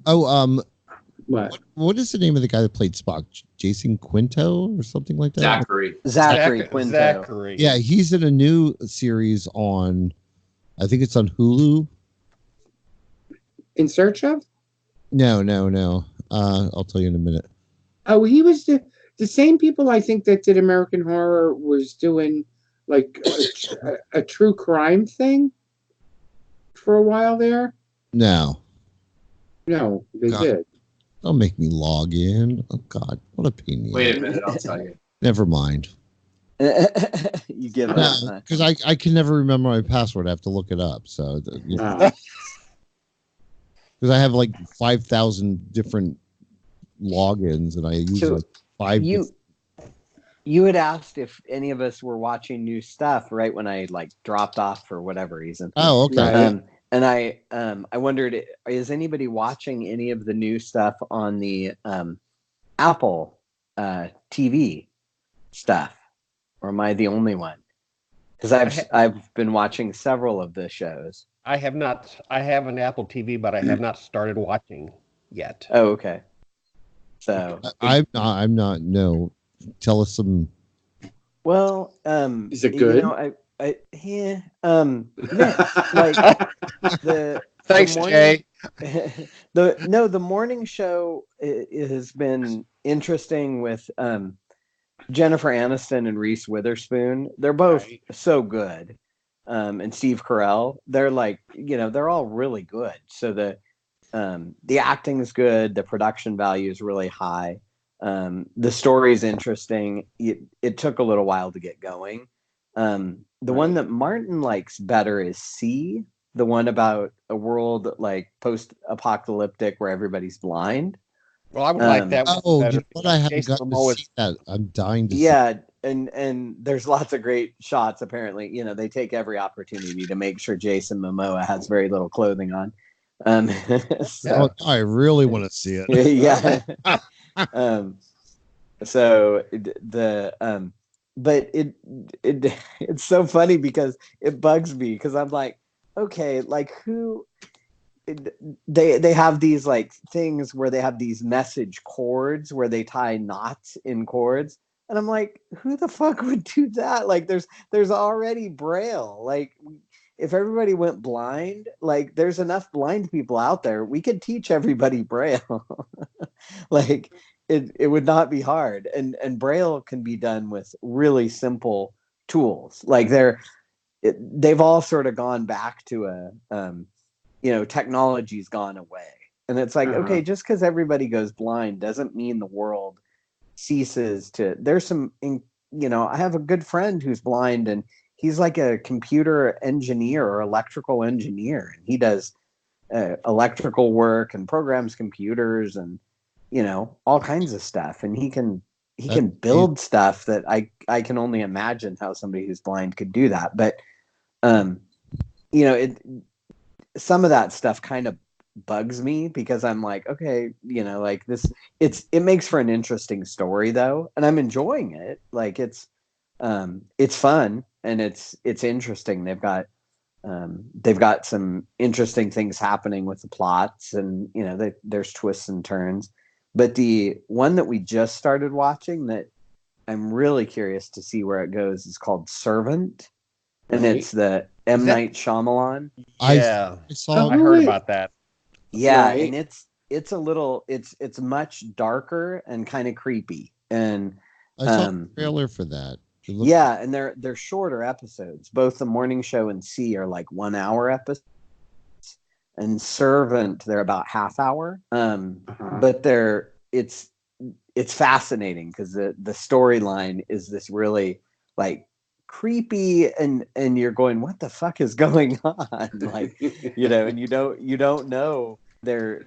Oh, What? is the name of the guy that played Spock? Jason Quinto or something like that? Zachary. Quinto. Zachary. Yeah, he's in a new series on. I think it's on Hulu. In Search of? No. I'll tell you in a minute. Oh, he was the same people I think that did American Horror was doing like a true crime thing for a while there. No, No, they God. did. don't make me log in. Oh God, what a pain. in the Wait ass. a minute, I'll tell you. Never mind. You give up. huh? Because I can never remember my password. I have to look it up. So you know, Ah. because I have like 5,000 different logins, and I use So like 5. You had asked if any of us were watching new stuff right when I like dropped off for whatever reason. Oh, okay. Right. And I wondered, is anybody watching any of the new stuff on the Apple TV stuff, or am I the only one? Because I've been watching several of the shows. I have not. I have an Apple TV, but I have not started watching yet. Oh, okay. So I'm not. No, tell us some. well, Is it good? You know, yeah, like the Thanks, the morning, Jay. the morning show has been interesting with Jennifer Aniston and Reese Witherspoon. They're both Right. so good. And Steve Carell, they're like, they're all really good. So the acting is good, the production value is really high. The story is interesting. It took a little while to get going. The one that Martin likes better is C, the one about a world like post-apocalyptic where everybody's blind. Well, I would like that one Oh, better. you know what? I haven't Jason gotten to Momoa see that. I'm dying to see. Yeah, and there's lots of great shots. Apparently, they take every opportunity to make sure Jason Momoa has very little clothing on. So, Oh, I really want to see it. yeah. So but it's so funny because it bugs me because I'm like, okay, like who. They have these like things where they have these message cords where they tie knots in cords, and I'm like, who the fuck would do that? Like there's already Braille. Like if everybody went blind, like there's enough blind people out there, we could teach everybody Braille. Like it would not be hard, and Braille can be done with really simple tools. Like they've all sort of gone back to a technology's gone away. And it's like, okay, just because everybody goes blind doesn't mean the world ceases to. There's I have a good friend who's blind, and he's like a computer engineer or electrical engineer, and he does electrical work and programs computers and all kinds of stuff. And he can build stuff that I can only imagine how somebody who's blind could do that. But some of that stuff kind of bugs me because I'm like, okay, like this, it makes for an interesting story though, and I'm enjoying it. Like it's fun and it's interesting. They've got some interesting things happening with the plots, and there's twists and turns. But the one that we just started watching that I'm really curious to see where it goes is called Servant, and it's the Night Shyamalan. Yeah, I saw. I heard about that. Yeah, Right. and it's a little it's much darker and kind of creepy. And I saw the trailer for that. yeah, and they're shorter episodes. Both the morning show and C are like 1 hour episodes, and Servant they're about half hour. But it's fascinating because the storyline is this really like creepy, and you're going, what the fuck is going on? Like, and you don't know. They're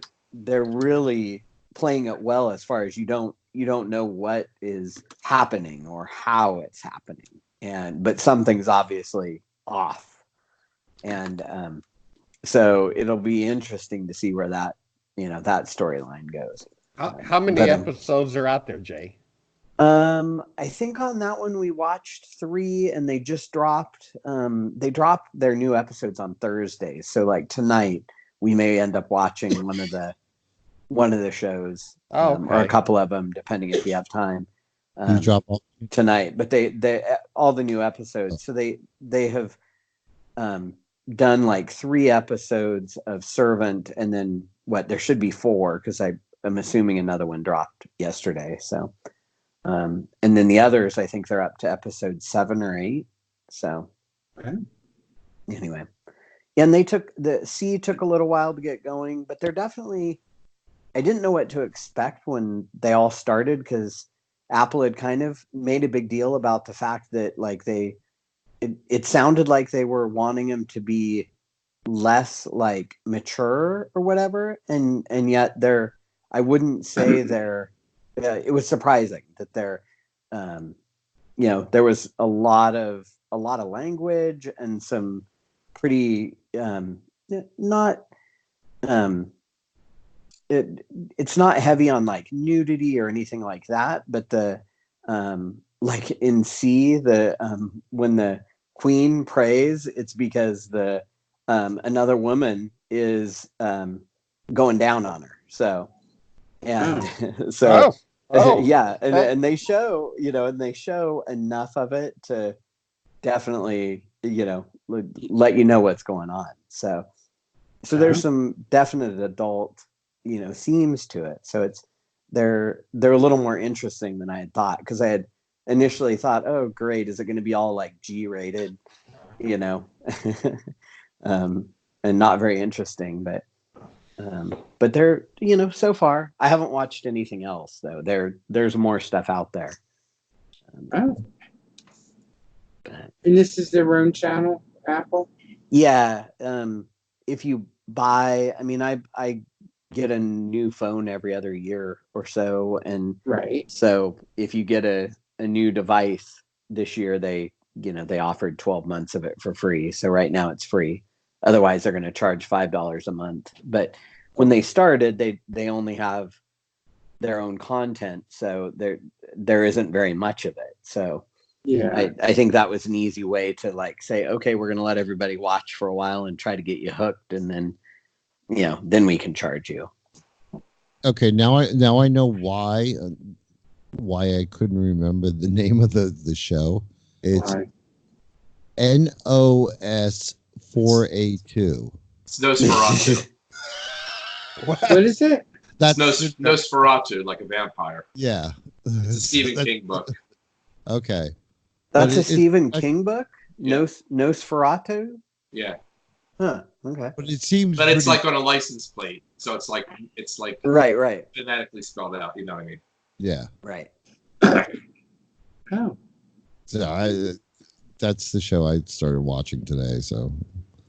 really playing it well as far as you don't know what is happening or how it's happening, but something's obviously off. And so it'll be interesting to see where that that storyline goes. How many episodes are out there, Jay? I think on that one we watched 3, and they just dropped. They dropped their new episodes on Thursdays, so like tonight we may end up watching one of the shows, or a couple of them, depending if you have time. You drop all tonight, but they all the new episodes. So they have done like 3 episodes of Servant, and then there should be 4 because I'm assuming another one dropped yesterday. So, and then the others, I think they're up to episode 7 or 8. So, anyway, and the C took a little while to get going, but they're definitely. I didn't know what to expect when they all started because Apple had kind of made a big deal about the fact that like it sounded like they were wanting them to be less like mature or whatever, and yet I wouldn't say they're. It was surprising that they're, there was a lot of language and some pretty not. It's not heavy on like nudity or anything like that, but the like in C, when the queen prays, it's because the another woman is going down on her. So and so yeah, and they show enough of it to definitely let you know what's going on. So there's some definite adult themes to it. So they're a little more interesting than I had thought, because I had initially thought, oh great, is it going to be all like G-rated, and not very interesting, but they're so far I haven't watched anything else though. There's more stuff out there. And this is their own channel, Apple? Yeah. If you buy, I get a new phone every other year or so, and so if you get a new device this year, they offered 12 months of it for free. So right now it's free. Otherwise they're going to charge $5 a month. But when they started, they only have their own content, so there isn't very much of it. So yeah, I think that was an easy way to like say, okay, we're going to let everybody watch for a while and try to get you hooked, and then then we can charge you. Okay, now I know why I couldn't remember the name of the show. It's NOS4A2. It's Nosferatu. What is it? That's Nosferatu, like a vampire. Yeah, it's a Stephen King book. Okay, that's a Stephen King book. Nosferatu. Yeah. Huh. Okay. But it seems. But it's like on a license plate, so it's like right phonetically spelled out. You know what I mean? Yeah. Right. Oh. So that's the show I started watching today. So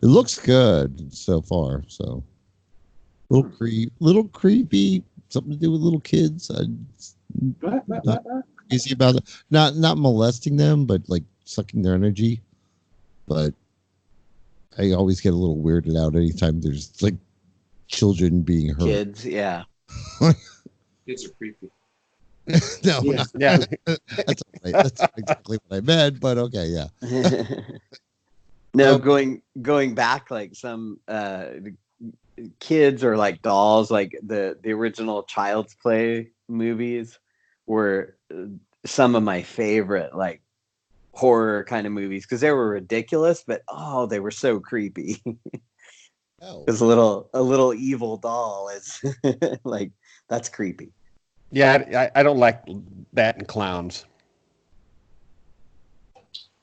it looks good so far. So little creepy, something to do with little kids. Not crazy about it. Not molesting them, but like sucking their energy. But I always get a little weirded out anytime there's like children being hurt. Kids, yeah. Kids are creepy. No, yeah. That's right. That's exactly what I meant. But okay, yeah. No, going back, like some kids or like dolls, like the original Child's Play movies were some of my favorite, like horror kind of movies, because they were ridiculous, but they were so creepy. Oh. His a little evil doll is like that's creepy. Yeah, I don't like that in clowns.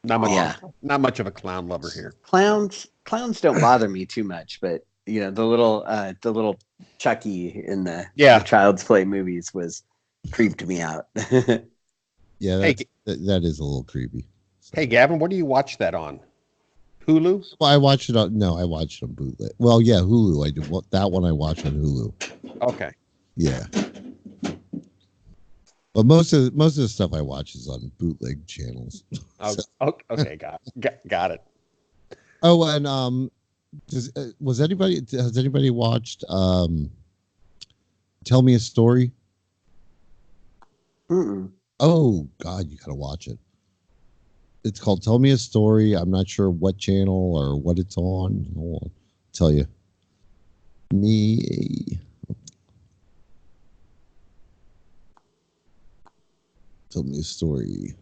Not much. Yeah. Not much of a clown lover here. Clowns don't bother me too much, but the little Chucky in the Yeah. Child's Play movies was creeped me out. Yeah, Hey, that is a little creepy. Hey, Gavin, where do you watch that on? Hulu? Well, I watched it on. No, I watched it on bootleg. Well, yeah, Hulu. I did that one. I watched on Hulu. Okay. Yeah. But most of the stuff I watch is on bootleg channels. Oh, So- okay, got it. Oh, and has anybody watched Tell Me a Story? Mm-mm. Oh God, you gotta watch it. It's called Tell Me a Story. I'm not sure what channel or what it's on. I'll tell you. Tell Me a Story.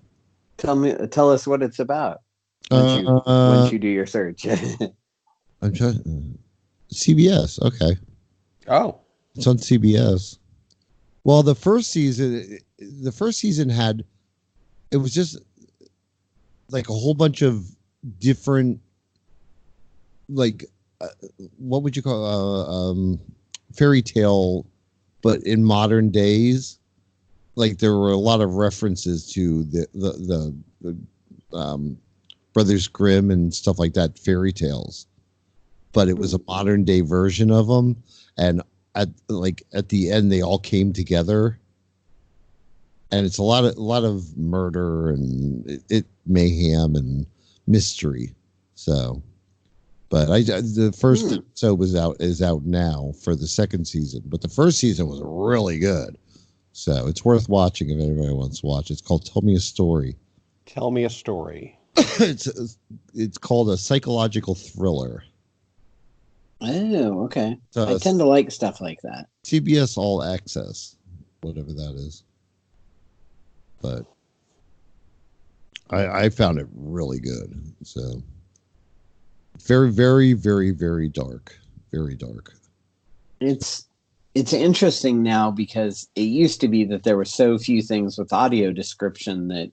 Tell us what it's about. Once you do your search. I'm trying. CBS. Okay. Oh, It's on CBS. Well, the first season had, it was just like a whole bunch of different, like, what would you call fairy tale, but in modern days. Like there were a lot of references to the Brothers Grimm and stuff like that, fairy tales, but it was a modern day version of them, and at the end they all came together, and it's a lot of murder and mayhem and mystery. So, but the first episode is out now for the second season, but the first season was really good, so it's worth watching if anybody wants to watch. It's called Tell Me a Story. Tell Me a Story. It's called a psychological thriller. Oh, okay. So I tend to like stuff like that. CBS All Access, whatever that is. But I found it really good. So very, very, very, very dark. Very dark. It's interesting now because it used to be that there were so few things with audio description that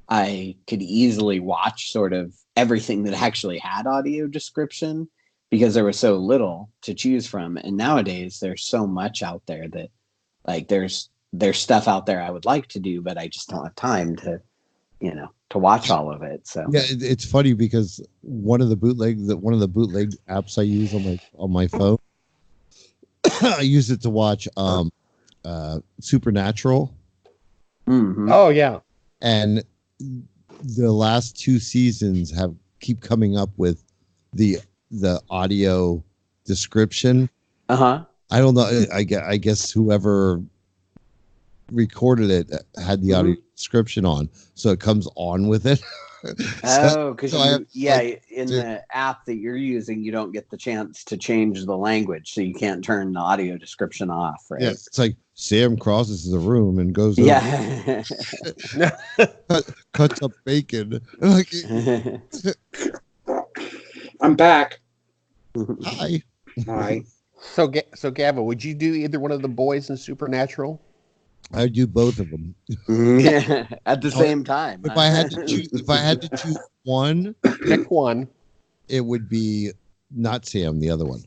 I could easily watch sort of everything that actually had audio description because there was so little to choose from. And nowadays there's so much out there that like there's stuff out there I would like to do, but I just don't have time to watch all of it. So yeah, it's funny because one of the bootleg apps I use on my phone, I use it to watch Supernatural. Mhm. Oh yeah. And the last two seasons keep coming up with the audio description. Uh-huh. I don't know. I guess whoever recorded it had the audio description on, so it comes on with it. Because in the app that you're using, you don't get the chance to change the language, so you can't turn the audio description off, right? Yeah, it's like Sam crosses the room and goes over, Yeah. cuts up bacon. Like, I'm back. hi. Hi. So Gavin, would you do either one of the boys in Supernatural? I do both of them. At the same time. If I had to choose one, Pick one. it would be not Sam, the other one.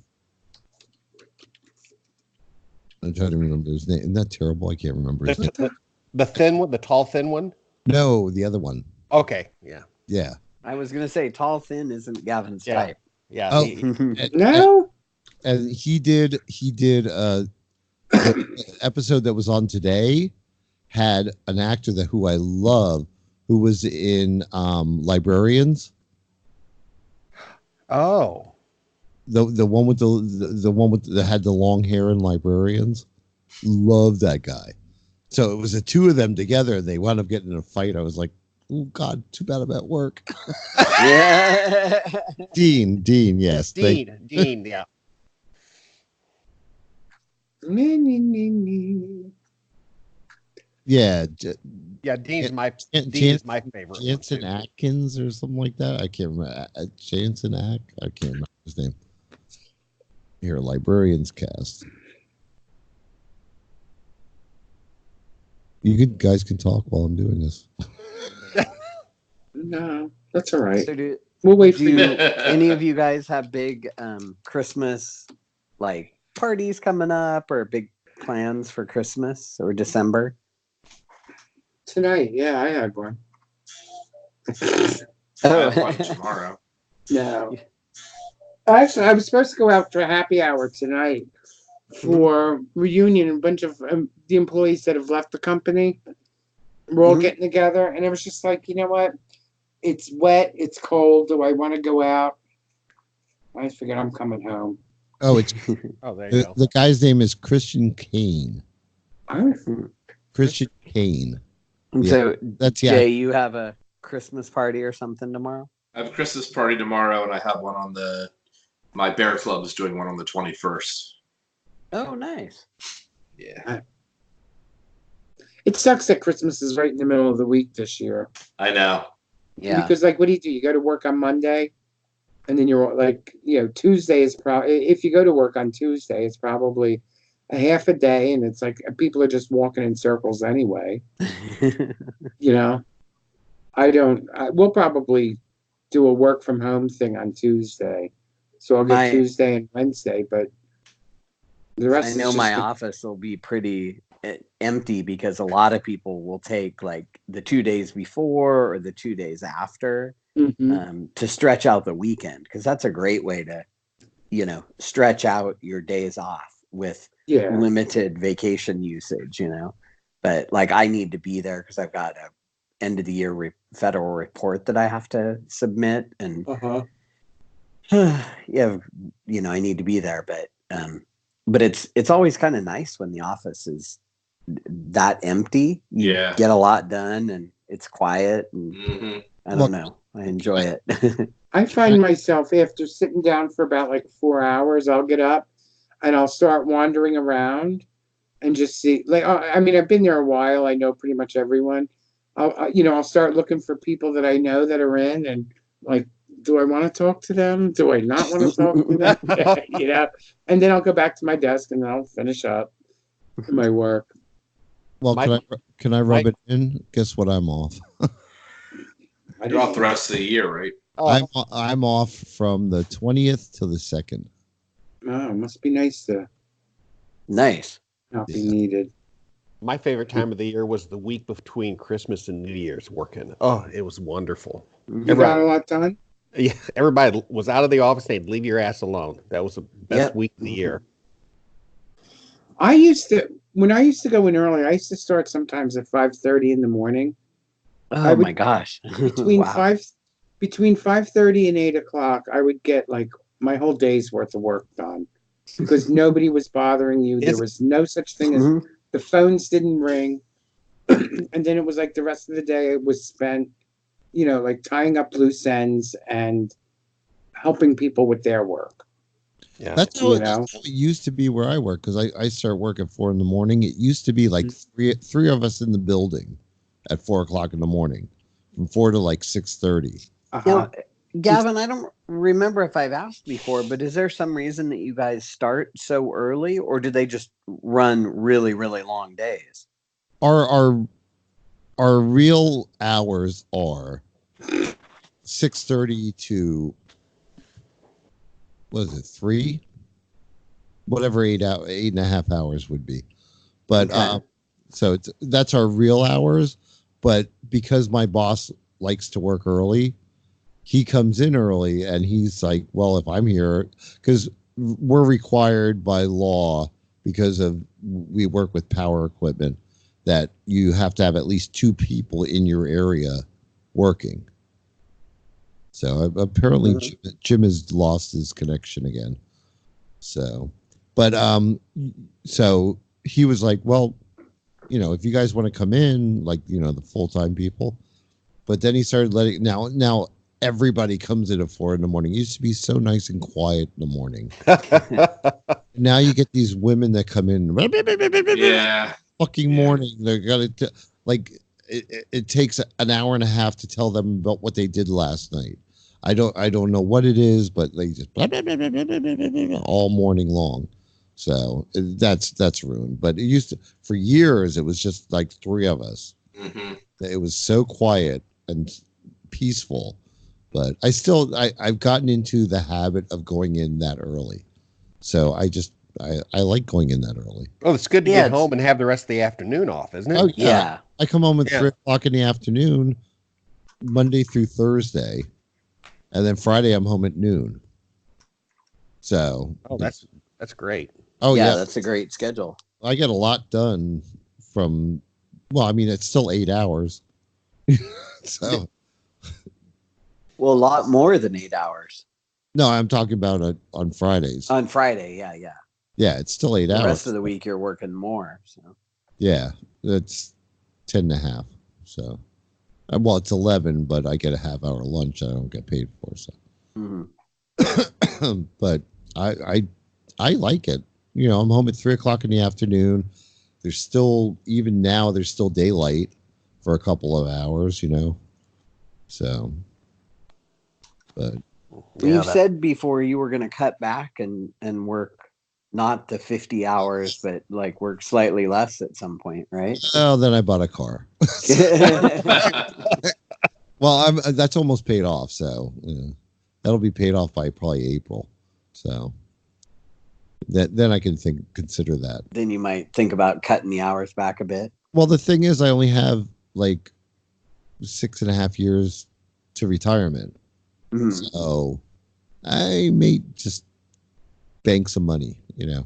I'm trying to remember his name. Isn't that terrible? I can't remember his name. The thin one, the tall, thin one? No, the other one. Okay. Yeah. Yeah. I was gonna say tall thin isn't Gavin's type. Yeah. Oh. No. And he did the episode that was on today had an actor who I love, who was in Librarians. Oh. The one with the one that had the long hair in Librarians. Love that guy. So it was the two of them together, and they wound up getting in a fight. I was like, oh God, too bad I'm at work. Yeah. Dean, yes. Dean, yeah. Yeah. Yeah, Dean's my favorite. Jansen Atkins or something like that. I can't remember. Jansen I can't remember his name. Here, librarians cast. Guys can talk while I'm doing this. No, that's all right. So We'll wait for do you. any of you guys have big Christmas like parties coming up or big plans for Christmas or December? Tonight, yeah, I had one. I have one tomorrow. No. Actually, I was supposed to go out for a happy hour tonight for reunion. A bunch of the employees that have left the company. We're all getting together, and it was just like, you know what? It's wet. It's cold. Do I want to go out? I figured I'm coming home. Oh, it's Oh, there you go. the guy's name is Christian Kane. Oh, Christian Kane. And Yeah. so, That's Jay, you have a Christmas party or something tomorrow? I have a Christmas party tomorrow, and I have one on my bear club is doing one on the 21st. Oh, nice. Yeah, it sucks that Christmas is right in the middle of the week this year. I know. Yeah. Because, like, what do? You go to work on Monday, and then you're like, Tuesday is probably, if you go to work on Tuesday, it's probably a half a day, and it's like people are just walking in circles anyway. We'll probably do a work from home thing on Tuesday. So I'll get Tuesday and Wednesday, but the rest I is know just my office will be pretty empty because a lot of people will take like the 2 days before or the 2 days after to stretch out the weekend, because that's a great way to, stretch out your days off with limited vacation usage, But like I need to be there because I've got a end of the year federal report that I have to submit, and I need to be there, but it's always kind of nice when the office is that empty. You get a lot done and it's quiet, and I don't know. I enjoy it. I find myself after sitting down for about like 4 hours, I'll get up and I'll start wandering around and just see. Like, I've been there a while. I know pretty much everyone. I'll start looking for people that I know that are in, and like, do I want to talk to them? Do I not want to talk to them? And then I'll go back to my desk and I'll finish up my work. Well, can I rub it in? Guess what? I'm off. You're off the rest of the year, right? I'm off from the 20th to the 2nd. Oh, it must be nice to not be needed. My favorite time of the year was the week between Christmas and New Year's working. Oh, it was wonderful. You got a lot done? Yeah, everybody was out of the office. They'd leave your ass alone. That was the best week of the year. When I used to go in early, I used to start sometimes at 5:30 in the morning. Oh my gosh! Between 5:30 and 8 o'clock, I would get like my whole day's worth of work done because nobody was bothering you. There was no such thing as the phones didn't ring, and then it was like the rest of the day was spent, like tying up loose ends and helping people with their work. Yeah, that's how it used to be where I work, because I start work at 4 a.m. It used to be like three of us in the building at 4 o'clock in the morning, from 4 to like 6:30. Gavin, I don't remember if I've asked before, but is there some reason that you guys start so early, or do they just run really, really long days? Our real hours are 6:30 to, what is it, 3? Whatever 8.5 hours would be. But so that's our real hours. But because my boss likes to work early, he comes in early and he's like, well, if I'm here, because we're required by law, because we work with power equipment, that you have to have at least 2 people in your area working. So apparently Jim has lost his connection again. So, but so he was like, well, if you guys want to come in, like, the full-time people. But then he started letting, now everybody comes in at 4 a.m. It used to be so nice and quiet in the morning. Now you get these women that come in. Fucking morning. They're gonna like it takes an hour and a half to tell them about what they did last night. I don't know what it is, but they just blah, blah, blah, blah, blah, blah, blah, blah, blah, all morning long. So that's ruined. But it used to, for years, it was just like three of us. Mm-hmm. It was so quiet and peaceful. But I've gotten into the habit of going in that early. So I like going in that early. Oh, it's good to Yeah, get it's- home and have the rest of the afternoon off, isn't it? Oh, Yeah. I come home at Yeah. 3:00 in the afternoon, Monday through Thursday, and then Friday I'm home at noon. So, Oh, that's great. oh yeah, that's a great schedule. I get a lot done from. Well, I mean, it's still 8 hours. So, Well, a lot more than 8 hours. no, I'm talking about on Fridays. On Friday, yeah. Yeah, it's still 8 The hours. rest of the week you're working more. So Yeah, that's 10 and a half. So, well, it's 11, but I get a half-hour lunch I don't get paid for. So, but I like it. You know, I'm home at 3:00 in the afternoon. There's still, even now, there's still daylight for a couple of hours. You know, so. But you said before you were going to cut back and work not the 50 hours, but like work slightly less at some point, right? well, then I bought a car. Well, that's almost paid off. So that'll be paid off by probably April. So then I can consider that. Then you might think about cutting the hours back a bit. Well, the thing is, I only have like 6.5 years to retirement. Mhm. So I may just bank some money, you know.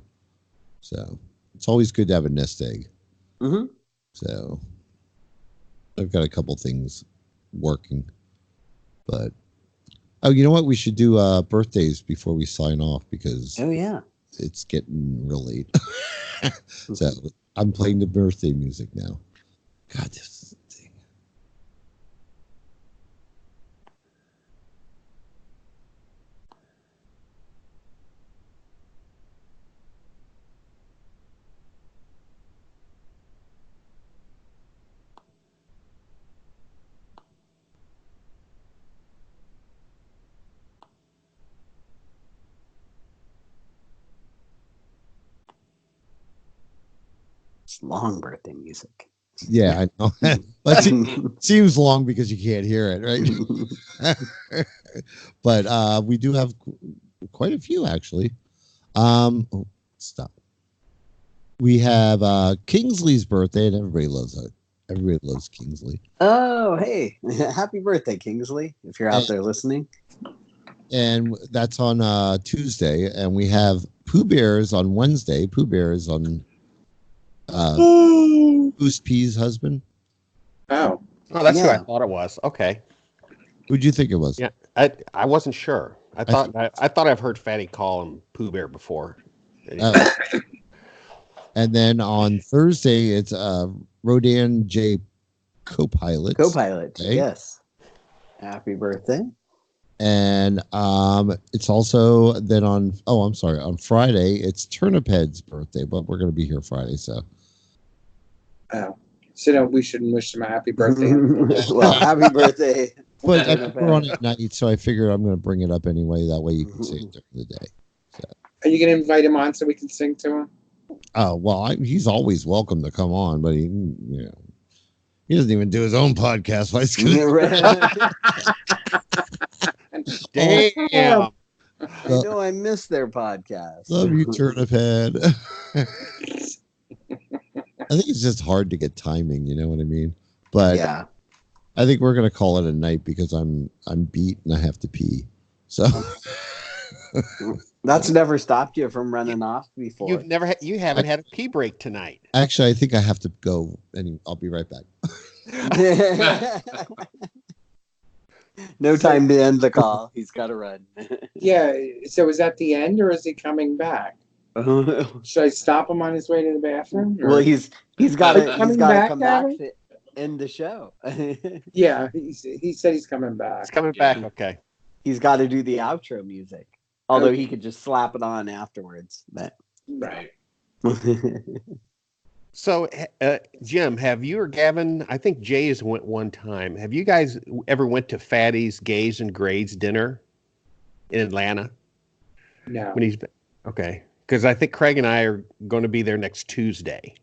So it's always good to have a nest egg. Mhm. So I've got a couple things working. But oh, you know what? We should do birthdays before we sign off because Oh yeah. it's getting real late. So I'm playing the birthday music now. God, this thing. It's long birthday music. Yeah, I know. But it seems long because you can't hear it, right? But we do have quite a few actually. Oh, stop. We have Kingsley's birthday, and everybody loves it. Everybody loves Kingsley. Oh, hey. Happy birthday, Kingsley, if you're out there listening. And that's on Tuesday. And we have Pooh Bears on Wednesday. Pooh Bears on Goose P's husband. Oh, Oh, that's who I Yeah. thought it was. Okay. Who'd you think it was? Yeah, I wasn't sure. I thought I've heard Fatty call him Pooh Bear before. And then on Thursday, it's Rodan J. Copilot. Co-pilot, Okay. yes. Happy birthday. And it's also then on Friday, it's Turnip Head's birthday, but we're going to be here Friday, so. oh. So we shouldn't wish him a happy birthday. Well, happy birthday. But Turnip we're on Head. at night, so I figured I'm going to bring it up anyway. That way you can say it during the day. Are you going to invite him on so we can sing to him? Oh, well, he's always welcome to come on, but he doesn't even do his own podcast. Why he's Damn. I know I missed their podcast. Love you, Turnip Head. I think it's just hard to get timing, you know what I mean? But Yeah. I think we're gonna call it a night because I'm beat and I have to pee. So That's never stopped you from running off before. You haven't had a pee break tonight. actually I think I have to go and I'll be right back. No time to end the call. He's got to run. Yeah. So is that the end or is he coming back? Should I stop him on his way to the bathroom? or- Well, he's got to Coming come back, back Gavin? to end the show. Yeah, he said he's coming back. It's coming back. Okay. He's got to do the outro music. Although he could just slap it on afterwards. But Right. So, Jim, have you or Gavin? I think Jay's went one time. Have you guys ever went to Fatty's Gays and Grades dinner in Atlanta? No. When he's been, okay, because I think Craig and I are going to be there next Tuesday.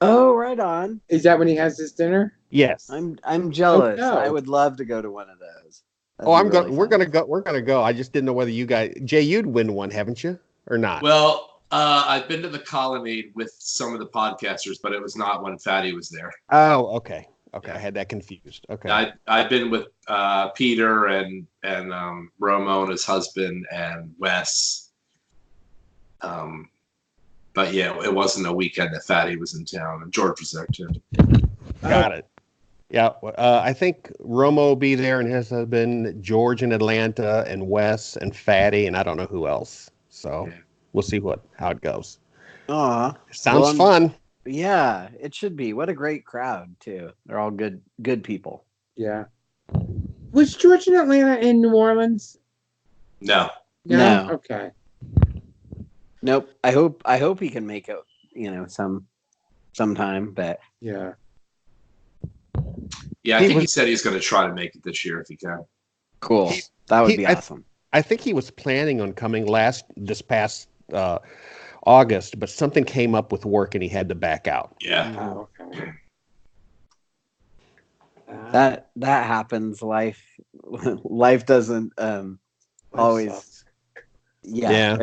Oh, right on. Is that when he has his dinner? Yes. I'm jealous. Oh, no. I would love to go to one of those. I'm going. We're gonna go. We're gonna go. I just didn't know whether you guys, Jay, you'd win one, haven't you, or not? Well, I've been to the Colonnade with some of the podcasters, but it was not when Fatty was there. Oh, okay. Okay, Yeah. I had that confused. Okay. I've been with Peter and Romo and his husband and Wes. But yeah, it wasn't a weekend that Fatty was in town, and George was there too. Got it. Yeah, I think Romo will be there, and his husband, George in Atlanta, and Wes and Fatty, and I don't know who else. So Yeah. we'll see how it goes. Aw. Sounds fun. Yeah, it should be. What a great crowd too. They're all good people. Yeah. Was George in Atlanta in New Orleans? No. No. Okay. Nope. I hope he can make it, sometime, but Yeah. Yeah, I think he said he's going to try to make it this year if he can. cool. That would be awesome. I think he was planning on coming this past August, but something came up with work and he had to back out. Yeah. Oh, okay. That happens. Life doesn't always. Sucks. Yeah.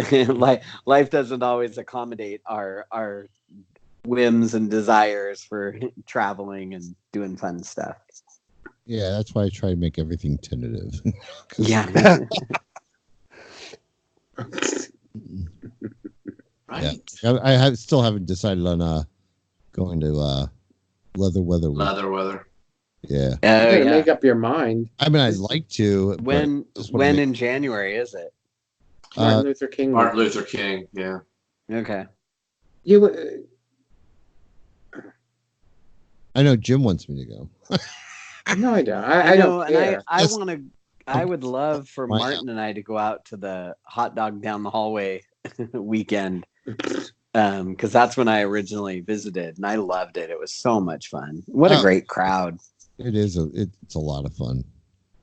Life doesn't always accommodate our whims and desires for traveling and doing fun stuff. Yeah, that's why I try to make everything tentative. Yeah. Right. Yeah, I still haven't decided on going to Leather Weather Week. Leather weather. Yeah. You gotta make up your mind. I mean, I'd like to. When in January is it? Martin Luther King. Martin Luther King. Yeah. Okay. You. I know Jim wants me to go. No, I don't. I don't care. And I would love for Martin and I to go out to the hot dog down the hallway weekend. Because that's when I originally visited, and I loved it. It was so much fun. What a great crowd! It is. It's a lot of fun.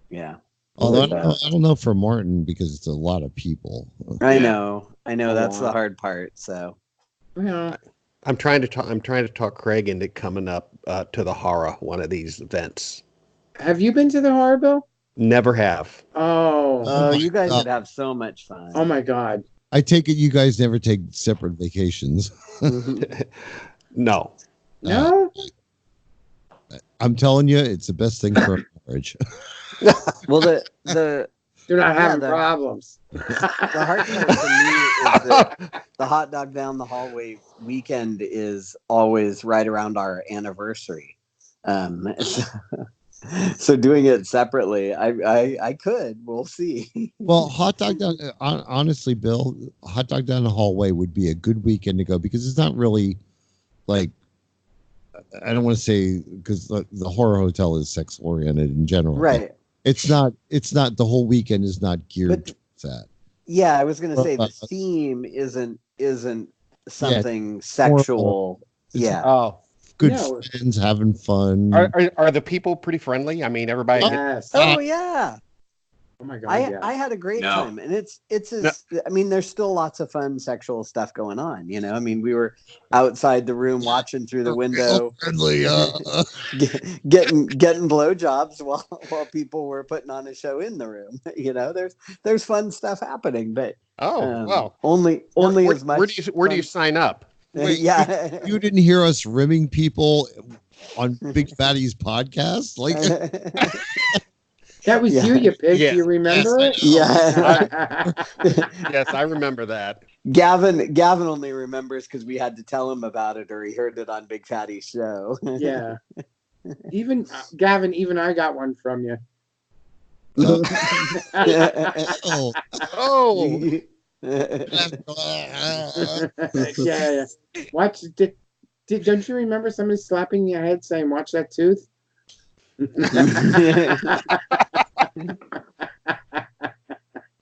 Yeah. Although I don't know for Martin because it's a lot of people. I know. That's the hard part. So. Yeah. I'm trying to talk Craig into coming up to the horror one of these events. Have you been to the Horror Bill? Never have. Oh, you guys would have so much fun. oh my God. I take it you guys never take separate vacations. No. No? I'm telling you, it's the best thing for a marriage. Well, the You're not having the- problems. the hard part for me is that the hot dog down the hallway weekend is always right around our anniversary. So doing it separately, I could. We'll see. Well, hot dog down. Honestly, Bill, hot dog down the hallway would be a good weekend to go because it's not really like. I don't want to say because the horror hotel is sex oriented in general. Right. It's not. The whole weekend is not geared towards that. Yeah, I was going to say the theme isn't something sexual. Yeah. Oh. Good No. friends having fun. Are the people pretty friendly? I mean, everybody. Yes. Oh yeah. Oh my God. I had a great time, and I mean, there's still lots of fun sexual stuff going on. I mean, we were outside the room watching through the window, Friendly, getting blowjobs while people were putting on a show in the room. There's fun stuff happening, but well, only as much. Where do you sign up? Wait, yeah. You didn't hear us rimming people on Big Fatty's podcast? Like That was you picked. Yes. Do you remember it? Yeah. Yes, I remember that. Gavin only remembers because we had to tell him about it, or he heard it on Big Fatty's show. Yeah. Even Gavin, even I got one from you. oh, Oh, Yeah. Watch. Don't you remember somebody slapping your head saying, "Watch that tooth"?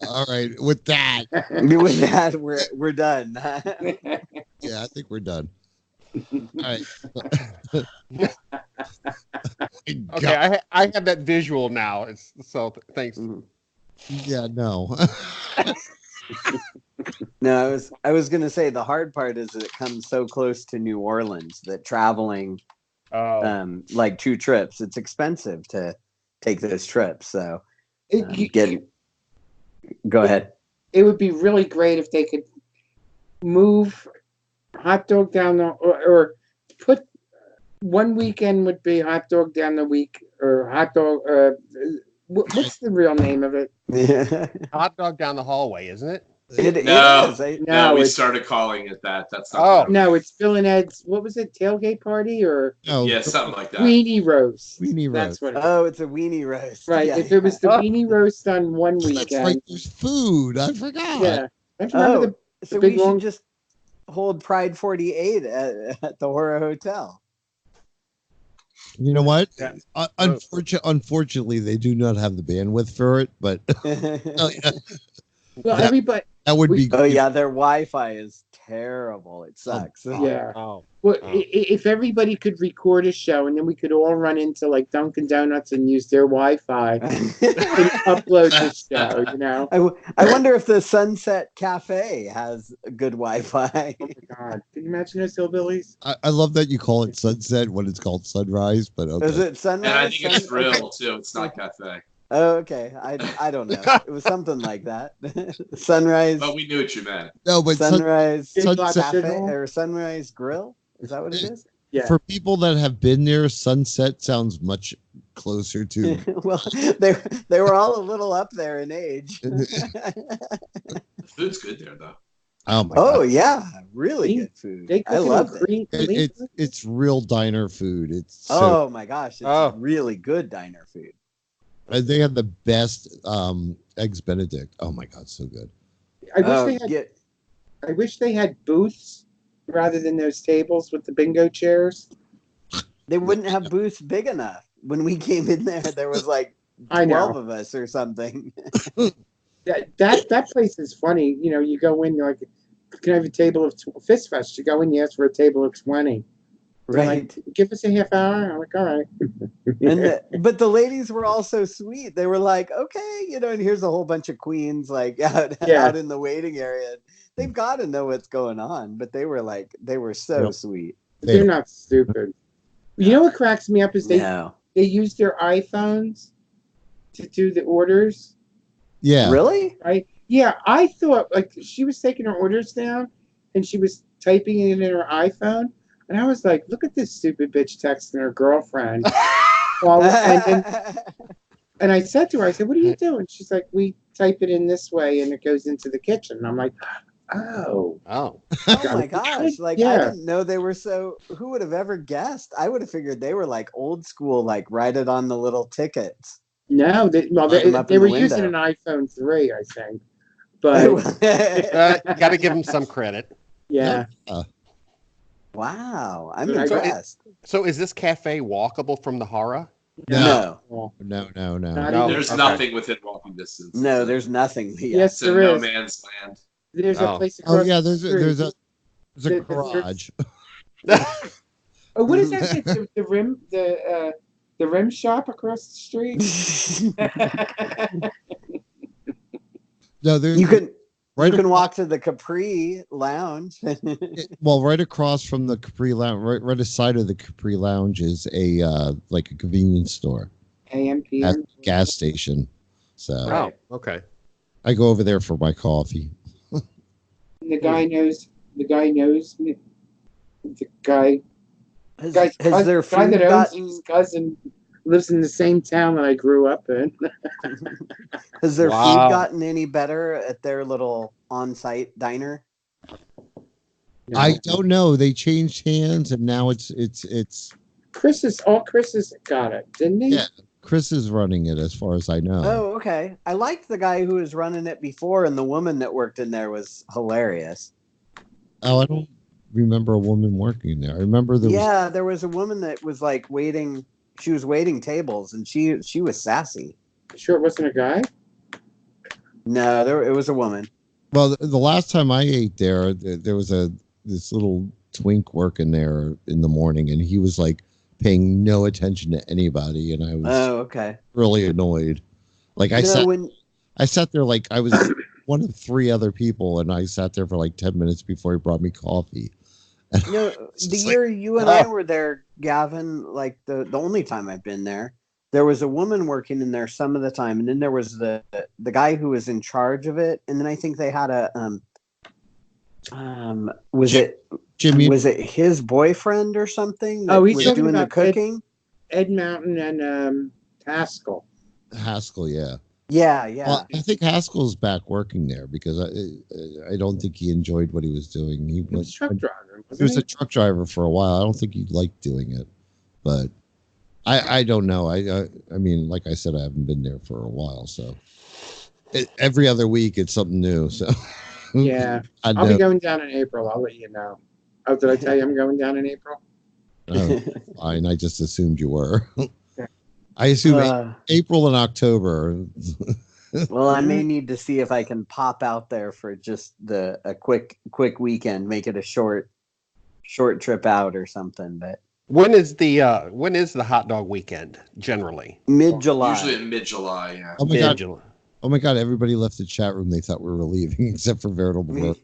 all right. With that, With that, we're done. yeah, I think we're done. right. Okay, I have that visual now. Thanks. Yeah, no. No, I was gonna say the hard part is that it comes so close to New Orleans that traveling like 2 trips, it's expensive to take those trips. So go ahead. It would be really great if they could move hot dog down or put one weekend would be hot dog down the week or hot dog. What's the real name of it? Yeah. Hot dog down the hallway, isn't it? It No, is. no, we it's- started calling it that. That's Oh. not. No, it's Bill and Ed's. What was it? Tailgate party or No, Yeah, something like that. weenie roast? Weenie That's roast. what. It is. Oh, it's a weenie roast. Right. Yeah, If it was the Oh. weenie roast on one That's weekend, right. There's food. I forgot. yeah. I remember so big we should long- just hold Pride 48 at the Horror Hotel. You know what? Yeah. Unfortunately, they do not have the bandwidth for it, but Oh well, that- everybody. that would be. yeah, their Wi-Fi is terrible. It sucks. Yeah. Oh. Well, Oh. if everybody could record a show and then we could all run into like Dunkin' Donuts and use their Wi-Fi and upload the show, you know? I wonder if the Sunset Cafe has good Wi-Fi. Oh my God! Can you imagine those hillbillies? I love that you call it sunset when it's called sunrise, but okay. Is it Sunrise? And I think it's Sun- Grill too. It's not Cafe. Oh, okay. I don't know. It was something like that. Sunrise. But we knew what you meant. No, but Sunrise Sunset- Cafe or Sunrise Grill? Is that what it is? Yeah. for people that have been there, sunset sounds much closer to. Well, they were all a little up there in age. The food's good there though. Oh my Oh god! yeah, really They- good food. They I love it. It's real diner food. It's Oh my gosh, it's Oh. really good diner food. they have the best eggs Benedict. Oh my god, so good. I wish they had booths rather than those tables with the bingo chairs. They wouldn't have booths big enough. When we came in there was like I 12 know. of us or something. That place is funny. You know, you go in, you're like, can I have a table of Fist Fest? You go in, you ask for a table of 20. They're like, give us a half hour. I'm like, all right. But the ladies were all so sweet. They were like, okay, and here's a whole bunch of queens like out in the waiting area. They've got to know what's going on, but they were so sweet. They're not stupid. You know what cracks me up is they use their iPhones to do the orders. Yeah. Really? Right? Yeah, I thought like she was taking her orders down and she was typing it in her iPhone. And I was like, look at this stupid bitch texting her girlfriend. And I said to her, I said, what are you doing? She's like, we type it in this way and it goes into the kitchen. And I'm like, oh. Oh my gosh. Like, I didn't know they were so, who would have ever guessed? I would have figured they were like old school, like write it on the little tickets. No, they were using an iPhone 3, I think. But you got to give them some credit. Yeah. Wow, I'm impressed. So is this cafe walkable from the Hara? No. There's nothing within walking distance. No, there's nothing. Yes, it's in there no is. man's land. There's a place across there's the a garage. Oh, what is that? The rim shop across the street? No, there's you can walk to the Capri Lounge. Well, right across from the Capri Lounge, right aside of the Capri Lounge is a like a convenience store, AM/PM gas station. So okay. I go over there for my coffee. The guy knows me. The guy Has that their owns food his cousin lives in the same town that I grew up in. Has their food gotten any better at their little on-site diner? I don't know. They changed hands, and now it's Chris has got it, didn't he? Yeah, Chris is running it, as far as I know. Oh, okay. I liked the guy who was running it before, and the woman that worked in there was hilarious. Oh, I don't remember a woman working there. I remember there was a woman that was like waiting. She was waiting tables, and she was sassy. Sure, it wasn't a guy. No, it was a woman. Well, the last time I ate there was this little twink working there in the morning, and he was like paying no attention to anybody, and I was okay. really annoyed. Like I sat there like I was one of 3 other people, and I sat there for like 10 minutes before he brought me coffee. The year you and I were there, Gavin, like the only time I've been there was a woman working in there some of the time, and then there was the guy who was in charge of it, and then I think they had a was it Jimmy? Was it his boyfriend or something that he's was talking doing the about cooking? Ed Mountain and Haskell. Haskell, yeah. Yeah. Well, I think Haskell's back working there because I don't think he enjoyed what he was doing. He was a truck driver. He was a truck driver for a while. I don't think he liked doing it, but I don't know. I mean, like I said, I haven't been there for a while, so every other week it's something new. So yeah, I'll be going down in April. I'll let you know. Oh, did I tell you I'm going down in April? Oh, fine. I just assumed you were. I assume April and October. Well, I may need to see if I can pop out there for just a quick weekend, make it a short trip out or something. But when is the hot dog weekend generally? Mid-July. Usually in mid-July. Yeah. Oh my god! Oh my god! Everybody left the chat room. They thought we were leaving, except for Veritable World.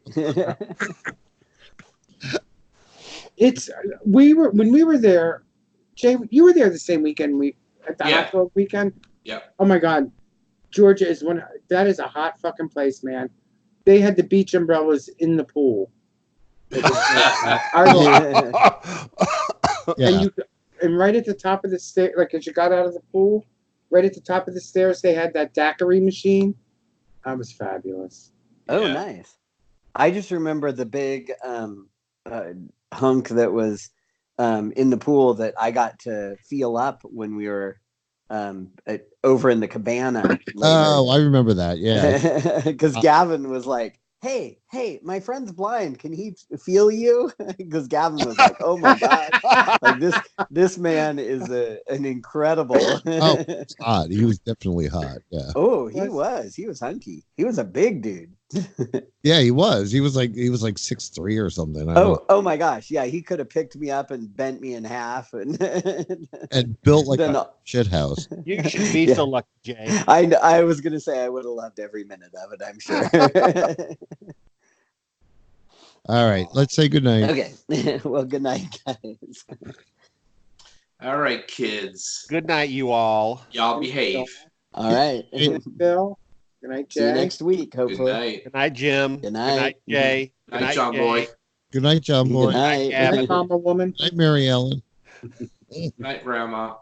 When we were there, Jay, you were there the same weekend at the hot dog weekend. Yeah. Oh my god, Georgia that is a hot fucking place, man. They had the beach umbrellas in the pool. And right at the top of the stair, like as you got out of the pool, right at the top of the stairs, they had that daiquiri machine. That was fabulous. Oh, yeah. Nice. I just remember the big hunk that was in the pool that I got to feel up when we were over in the cabana. Later. Oh, I remember that. Yeah. Because Gavin was like, hey, my friend's blind. Can he feel you? Because Gavin was like, oh my God. Like this man is an incredible. Oh, hot. He was definitely hot. Yeah. Oh, he was hunky. He was a big dude. Yeah, he was. He was like 6'3" or something. Oh my gosh. Yeah, he could have picked me up and bent me in half and built like a shit house. You should be so lucky, Jay. I was gonna say I would have loved every minute of it, I'm sure. All right, let's say goodnight. Okay. Well, good night, guys. All right, kids. Good night, you all. Y'all behave. All right. Bill. Good night, Jay. See you next week, hopefully. Good night. Good night, Jim. Good night. Good night, Jay. Good night, John Boy. Good night, John Boy. Good night. Good night, Mama Woman. Good night, Mary Ellen. Good night, Grandma.